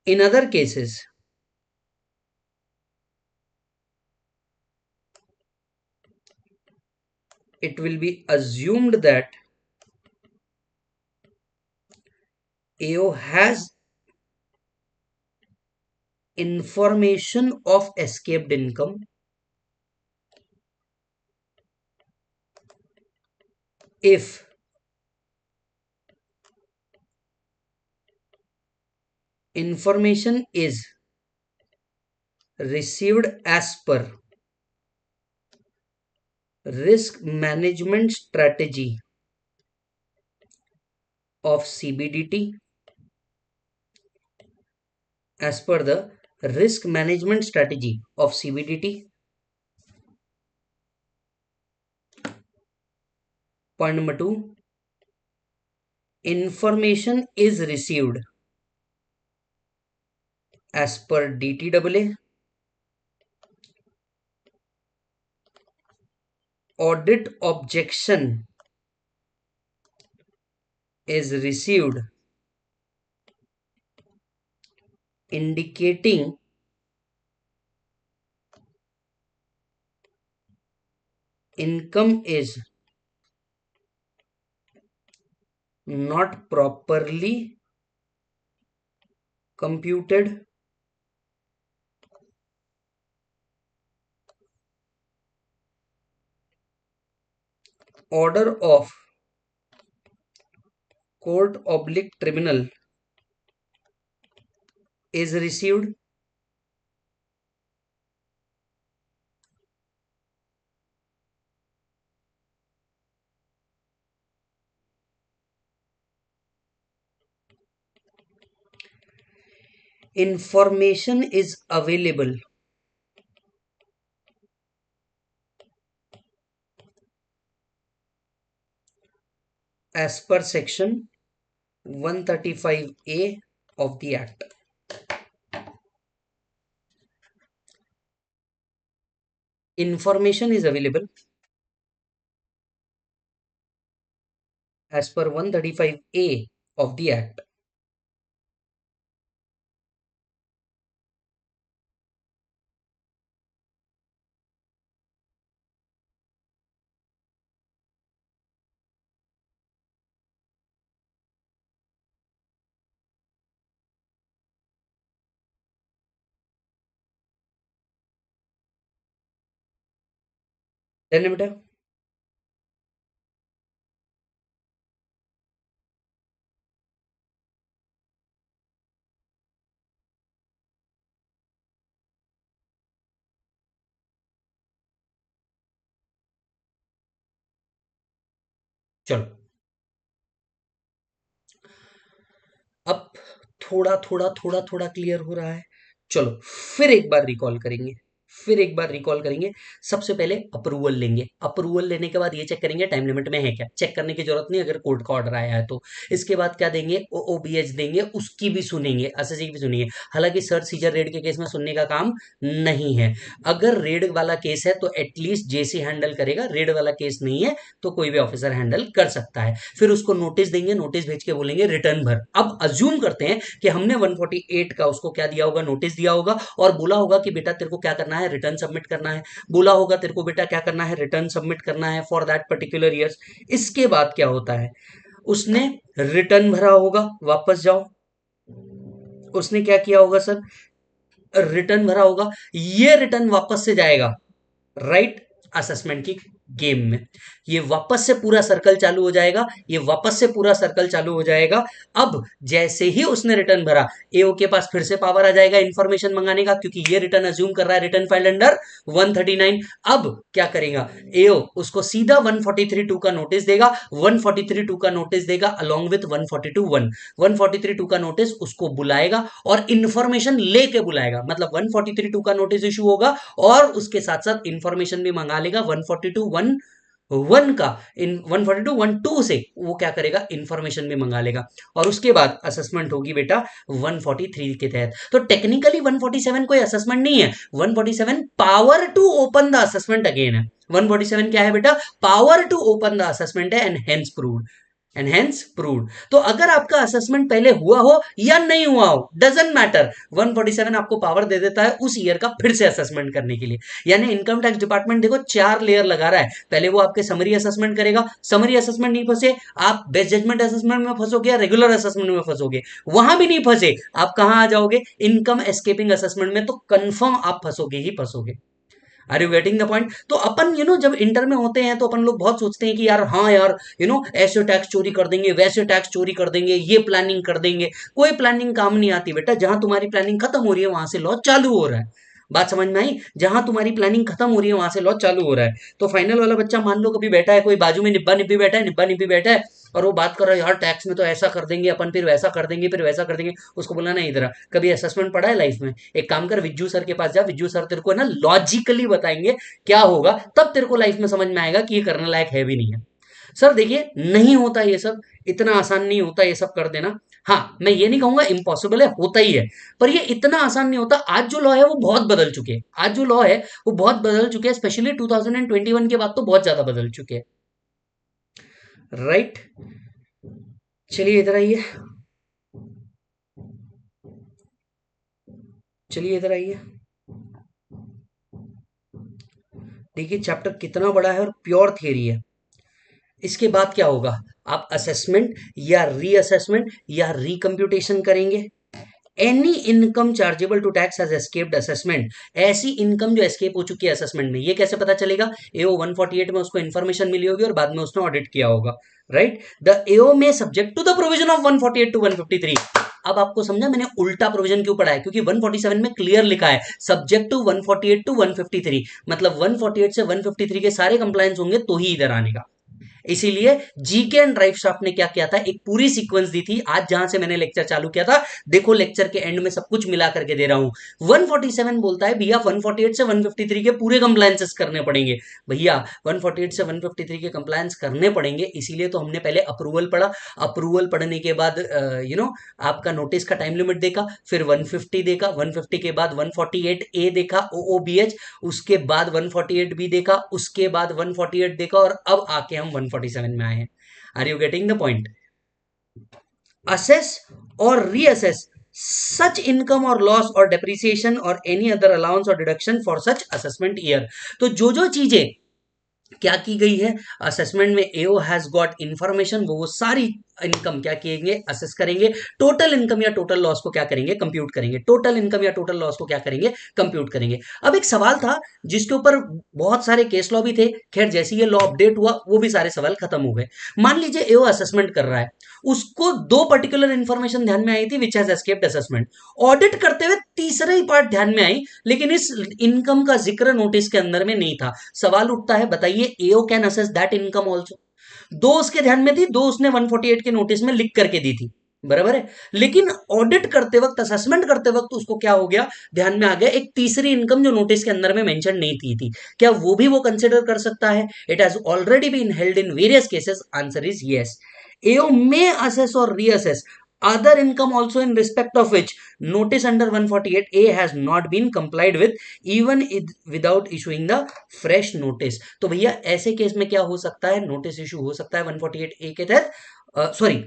In other cases it will be assumed that AO has information of escaped income if information is received as per risk management strategy of CBDT, as per the risk management strategy of CBDT. Point number 2, information is received as per DTAA, audit objection is received indicating income is not properly computed, order of court/tribunal is received, information is available as per section 135A of the Act. Information is available as per 135A of the Act. Done है बेटा। चलो अब थोड़ा clear हो रहा है। चलो फिर एक बार रिकॉल करेंगे, सबसे पहले अप्रूवल लेंगे, अप्रूवल लेने के बाद ये चेक करेंगे टाइम लिमिट में है क्या, चेक करने की जरूरत नहीं अगर कोर्ट का ऑर्डर आया है तो। इसके बाद क्या देंगे, ओबीएच देंगे, उसकी भी सुनेंगे, एसएससी की भी सुनेंगे। हालांकि सर्च सीजर रेड के केस में सुनने का काम नहीं है। अगर रेड वाला केस है तो एटलीस्ट जेसी हैंडल करेगा, रेड वाला केस नहीं है तो कोई भी ऑफिसर हैंडल कर सकता है। फिर उसको नोटिस देंगे, नोटिस भेज के बोलेंगे रिटर्न भर। अब अज्यूम करते हैं कि हमने 148 का उसको क्या दिया होगा, नोटिस दिया होगा और बोला होगा कि बेटा तेरे को क्या करना है, रिटर्न सबमिट करना है। बोला होगा तेरे को बेटा क्या करना है, रिटर्न सबमिट करना है फॉर दैट पर्टिकुलर ईयर्स। इसके बाद क्या होता है, उसने रिटर्न भरा होगा, वापस जाओ, उसने क्या किया होगा सर, रिटर्न भरा होगा, ये रिटर्न वापस से जाएगा राइट असेसमेंट की गेम में। ये वापस से पूरा सर्कल चालू हो जाएगा, ये वापस से पूरा सर्कल चालू हो जाएगा। अब जैसे ही उसने रिटर्न भरा, एओ के पास फिर से पावर आ जाएगा इंफॉर्मेशन मंगाने का, क्योंकि ये रिटर्न अज्यूम कर रहा है रिटर्न फाइल अंडर 139। अब क्या करेगा एओ, उसको सीधा 143.2 का नोटिस देगा, 143.2 का नोटिस देगा अलॉन्ग विथ 142.1, 143.2 का नोटिस उसको बुलाएगा और इंफॉर्मेशन लेके बुलाएगा। मतलब 143.2 का नोटिस इशू होगा और उसके साथ साथ इंफॉर्मेशन भी मंगा लेगा 142.1 का, इन 142.1.2 से वो क्या करेगा, इंफॉर्मेशन भी मंगा लेगा। और उसके बाद असेसमेंट होगी बेटा 143 के तहत। तो टेक्निकली 147 कोई असेसमेंट नहीं है, 147 power to open the assessment again है। 147 क्या है बेटा, power to open the assessment है एंड हेंस प्रूव्ड। तो अगर आपका असेसमेंट पहले हुआ हो या नहीं हुआ हो डजंट मैटर, 147 आपको पावर दे देता है उस ईयर का फिर से असेसमेंट करने के लिए। यानी इनकम टैक्स डिपार्टमेंट देखो 4 लेयर लगा रहा है। पहले वो आपके समरी असेसमेंट करेगा, समरी असेसमेंट नहीं फंसे आप बेस्ट जजमेंट असेसमेंट में फंसोगे या रेगुलर असेसमेंट में फंसोगे। वहां भी नहीं फंसे आप कहां आ जाओगे, इनकम एस्केपिंग असेसमेंट में। तो कंफर्म आप फंसोगे ही फंसोगे। Are you getting the point. तो अपन जब इंटर में होते हैं तो अपन लोग बहुत सोचते हैं कि यार हाँ यार ऐसे टैक्स चोरी कर देंगे, वैसे टैक्स चोरी कर देंगे, ये प्लानिंग कर देंगे। कोई प्लानिंग काम नहीं आती बेटा, जहां तुम्हारी प्लानिंग खत्म हो रही है वहां से लॉ चालू हो रहा है। बात समझ में आई, जहां तुम्हारी प्लानिंग खत्म हो रही है वहां से लॉ चालू हो रहा है। तो फाइनल वाला बच्चा मान लो कभी बैठा है, कोई बाजू में निब्बा निब्बी बैठा है, निब्बा निब्बी बैठा है और वो बात कर रहा है यार टैक्स में तो ऐसा कर देंगे अपन, फिर वैसा कर देंगे, फिर वैसा कर देंगे। उसको बोला ना इधर कभी असेसमेंट पढ़ा है लाइफ में, एक काम कर विज्जू सर के पास जा, विज्जू सर तेरे को ना लॉजिकली बताएंगे क्या होगा, तब तेरे को लाइफ में समझ में आएगा कि ये करने लायक है भी नहीं है। सर देखिए नहीं होता ये सब, इतना आसान नहीं होता ये सब कर देना। हाँ मैं ये नहीं कहूंगा इम्पॉसिबल है, होता ही है, पर ये इतना आसान नहीं होता। आज जो लॉ है वो बहुत बदल चुके हैं, आज जो लॉ है वो बहुत बदल चुके हैं, स्पेशली 2021 के बाद तो बहुत ज्यादा बदल चुके हैं राइट। चलिए इधर आइए, चलिए इधर आइए। देखिए चैप्टर कितना बड़ा है और प्योर थियरी है। इसके बाद क्या होगा, आप असेसमेंट या रीअसेसमेंट या रिकम्प्यूटेशन करेंगे। Any income chargeable to tax has escaped assessment, ऐसी इनकम जो एस्केप हो चुकी है असेसमेंट में, ये कैसे पता चलेगा, एओ 148 में उसको इन्फॉर्मेशन मिली होगी और बाद में उसने ऑडिट किया होगा right. The AO may subject to the provision of 148 to 153। अब आपको समझा मैंने उल्टा प्रोविजन क्यों पढ़ा है, क्योंकि 147 में क्लियर लिखा है सब्जेक्ट टू 148 टू 153, मतलब 148 से 153 के सारे कंप्लायंस होंगे तो ही इधर आने का। इसीलिए जीके एंड ड्राइव शाफ्ट ने क्या किया था, एक पूरी सीक्वेंस दी थी। आज जहां से मैंने लेक्चर चालू किया था, देखो लेक्चर के एंड में सब कुछ मिला करके दे रहा हूं। 147 बोलता है भैया 148 से 153 के पूरे कंप्लायंसेस करने पड़ेंगे। भैया 148 से 153 के कंप्लायंस करने पड़ेंगे, इसीलिए तो हमने पहले अप्रूवल पढ़ा। अप्रूवल पढ़ने के बाद आपका नोटिस का टाइम लिमिट देखा, फिर 150 देखा, 150 के बाद 148 ए देखा ओओबीएच, उसके बाद 148 बी देखा, उसके बाद 148 देखा और अब आके हम 147 में आए हैं। Are you getting the point. Assess और रीअसेस सच इनकम और लॉस और डेप्रिसिएशन और एनी अदर अलाउंस और deduction for such assessment year. तो जो चीजें क्या की गई है असेसमेंट में, एओ हैज गॉट इंफॉर्मेशन, वो सारी इनकम क्या किएंगे, असेस करेंगे, टोटल इनकम या टोटल लॉस को क्या करेंगे, कंप्यूट करेंगे, टोटल इनकम या टोटल लॉस को क्या करेंगे, कंप्यूट करेंगे। अब एक सवाल था जिसके ऊपर बहुत सारे केस लॉ भी थे, खैर जैसे ये लॉ अपडेट हुआ वो भी सारे सवाल खत्म हो गए। मान लीजिए एओ असेसमेंट कर रहा है, उसको दो पर्टिकुलर इंफॉर्मेशन ध्यान में आई थी which has escaped assessment, audit करते हुए तीसरा ही पार्ट ध्यान में आई, लेकिन इस इनकम का जिक्र नोटिस के अंदर में नहीं था। सवाल उठता है, बताइए AO can assess that income also. दो उसके ध्यान में थी, दो उसने 148 के नोटिस में लिख करके दी थी, बराबर है, लेकिन ऑडिट करते वक्त, असेसमेंट करते वक्त उसको क्या हो गया, ध्यान में आ गया एक तीसरी इनकम जो नोटिस के अंदर में मेंशन नहीं थी। क्या वो भी वो कंसिडर कर सकता है? It has already been held in various cases, answer is yes. AO may assess or reassess other income also in respect of which notice under 148A has not been complied with even without issuing the fresh notice। तो भैया ऐसे case में क्या हो सकता है, notice issue हो सकता है 148A के तहत, सॉरी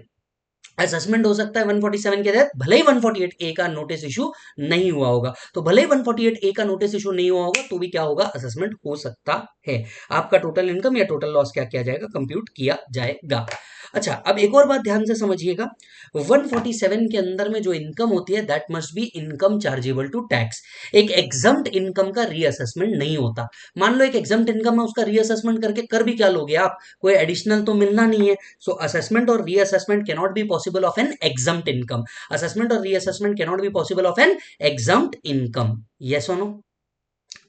असेसमेंट हो सकता है 147 के तहत, भले ही 148A का नोटिस इशू नहीं हुआ होगा। तो भले ही 148A का नोटिस इशू नहीं हुआ होगा तो भी क्या होगा, असेसमेंट हो सकता है। आपका टोटल इनकम या टोटल लॉस क्या किया जाएगा, कंप्यूट किया जाएगा। अच्छा, अब एक और बात ध्यान से समझिएगा, 147 के अंदर में जो इनकम होती है that must be income chargeable to tax. एक एग्जम्प्ट इनकम का रीअसेसमेंट नहीं होता। मान लो एक एग्जम्प्ट इनकम है, उसका रीअसेसमेंट करके कर भी क्या लोगे आप, कोई एडिशनल तो मिलना नहीं है। सो असेसमेंट और reassessment can not be possible of an exempt income. Assessment और reassessment can not be possible of an exempt income. Yes और नो?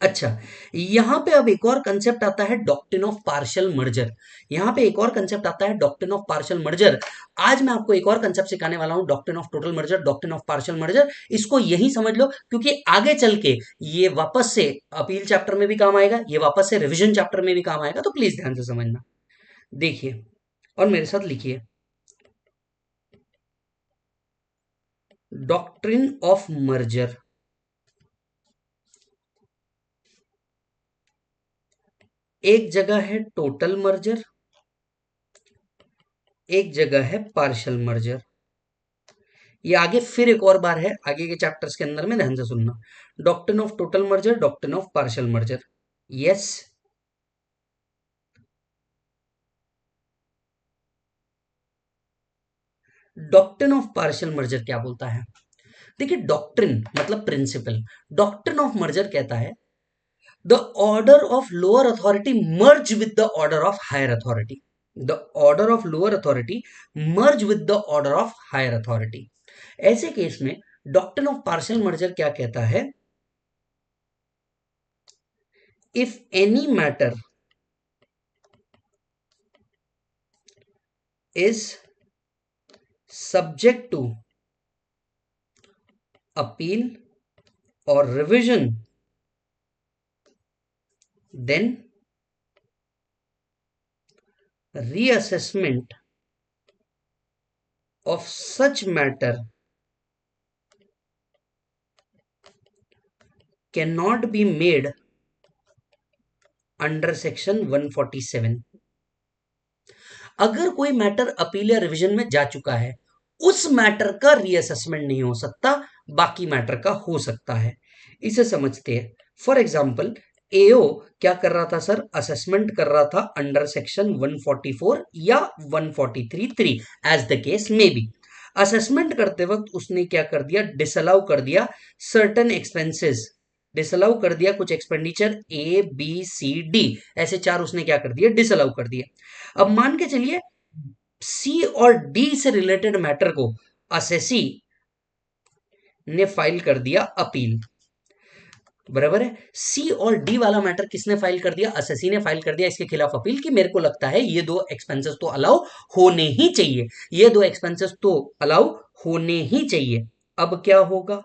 अच्छा, यहां पे अब एक और कंसेप्ट आता है डॉक्ट्रिन ऑफ पार्शियल मर्जर। यहां पे एक और कंसेप्ट आता है डॉक्ट्रिन ऑफ पार्शियल मर्जर। आज मैं आपको एक और कंसेप्ट सिखाने वाला हूं, doctrine of total merger, doctrine of partial merger. इसको यही समझ लो, क्योंकि आगे चल के ये वापस से अपील चैप्टर में भी काम आएगा, ये वापस से रिवीजन चैप्टर में भी काम आएगा, तो प्लीज ध्यान से समझना। देखिए और मेरे साथ लिखिए, डॉक्ट्रिन ऑफ मर्जर, एक जगह है टोटल मर्जर, एक जगह है पार्शियल मर्जर। ये आगे फिर एक और बार है, आगे के चैप्टर्स के अंदर में ध्यान से सुनना। Doctrine of total merger, doctrine of partial merger. Yes, doctrine of partial merger क्या बोलता है? देखिए, डॉक्ट्रिन मतलब प्रिंसिपल, डॉक्ट्रिन ऑफ मर्जर कहता है the order of lower authority merge with the order of higher authority. The order of lower authority merge with the order of higher authority. ऐसे case में doctrine of partial merger क्या कहता है, if any matter is subject to appeal or revision, then reassessment of such matter cannot be made under section 147। अगर कोई matter appeal या revision में जा चुका है, उस मैटर का रीअसेसमेंट नहीं हो सकता, बाकी मैटर का हो सकता है। इसे समझते हैं। फॉर एग्जाम्पल, एओ क्या कर रहा था सर, असेसमेंट कर रहा था अंडर सेक्शन 144 या 143(3) as the case may be. Assessment करते वक्त उसने क्या कर दिया, डिसअलाउ कर दिया सर्टन एक्सपेंसेस, डिसअलाउ कर दिया कुछ एक्सपेंडिचर ABCD, ऐसे चार उसने क्या कर दिया, डिसअलाउ कर दिया। अब मान के चलिए सी और डी से रिलेटेड मैटर को असेसी ने फाइल कर दिया अपील, बराबर है। सी और डी वाला मैटर किसने फाइल कर दिया, असेसी ने फाइल कर दिया इसके खिलाफ अपील कि मेरे को लगता है ये दो एक्सपेंसेस तो अलाउ होने ही चाहिए, ये दो एक्सपेंसेस तो अलाउ होने ही चाहिए। अब क्या होगा,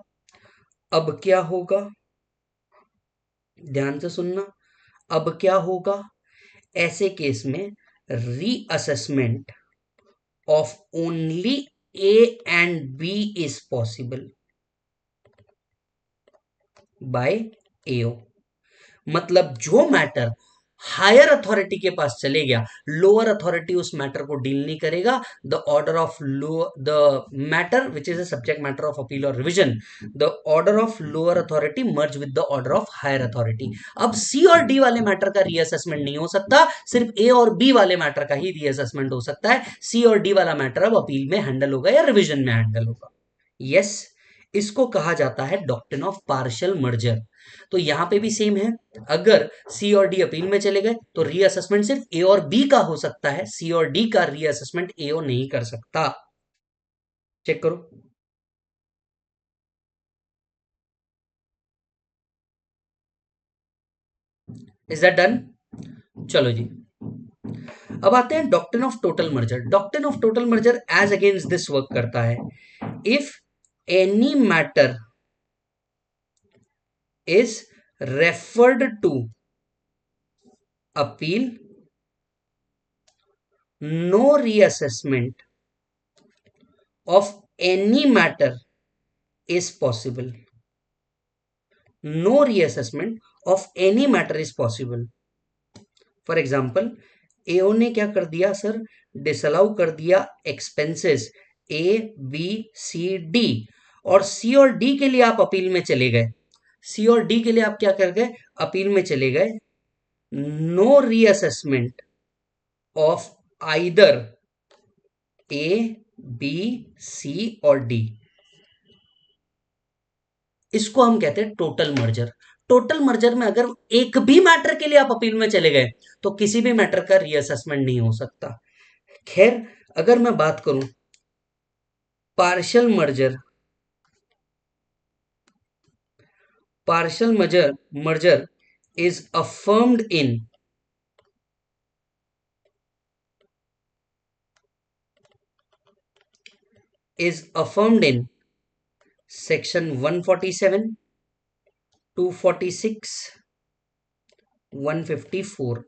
अब क्या होगा, ध्यान से सुनना, अब क्या होगा, ऐसे केस में reassessment of only A and B is possible by AO। मतलब जो मैटर हायर अथॉरिटी के पास चले गया, लोअर अथॉरिटी उस मैटर को डील नहीं करेगा। The order of low the matter which is a subject matter of appeal और revision, the order of lower authority merge with the order of higher authority. अब सी और D वाले matter का reassessment नहीं हो सकता, सिर्फ ए और बी वाले मैटर का ही रीअसेसमेंट हो सकता है। सी और डी वाला मैटर अब अपील में हैंडल होगा या रिविजन में हैंडल होगा। यस, इसको कहा जाता है डॉक्ट्रिन ऑफ पार्शियल मर्जर। तो यहां पे भी सेम है, अगर सी और डी अपील में चले गए तो रीअसेसमेंट सिर्फ ए और बी का हो सकता है, सी और डी का रीअसेसमेंट ए ओ नहीं कर सकता। चेक करो। Is that done? चलो जी, अब आते हैं doctrine of total merger. Doctrine of total merger as against this work करता है, if any matter is referred to appeal, no reassessment of any matter is possible. No reassessment of any matter is possible. For example, AO ने क्या कर दिया sir, disallow कर दिया expenses A B C D, और C और D के लिए आप अपील में चले गए। सी और डी के लिए आप क्या कर गए, अपील में चले गए। No reassessment of either A B C और डी, इसको हम कहते हैं टोटल मर्जर। टोटल मर्जर में अगर एक भी मैटर के लिए आप अपील में चले गए तो किसी भी मैटर का रीअसेसमेंट नहीं हो सकता। खैर, अगर मैं बात करूं partial merger, partial merger is affirmed in section 147, 246, 154।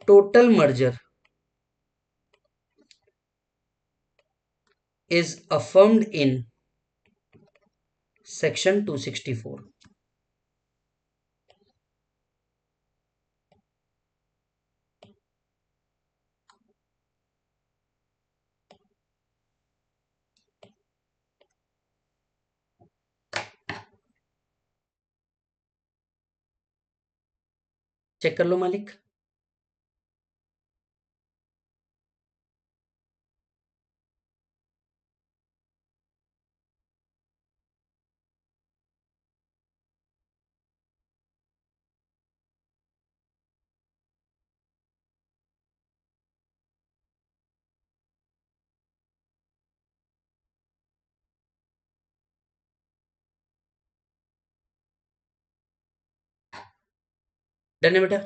Total merger is affirmed in section 264। Check कर लो मालिक। डन है बेटा।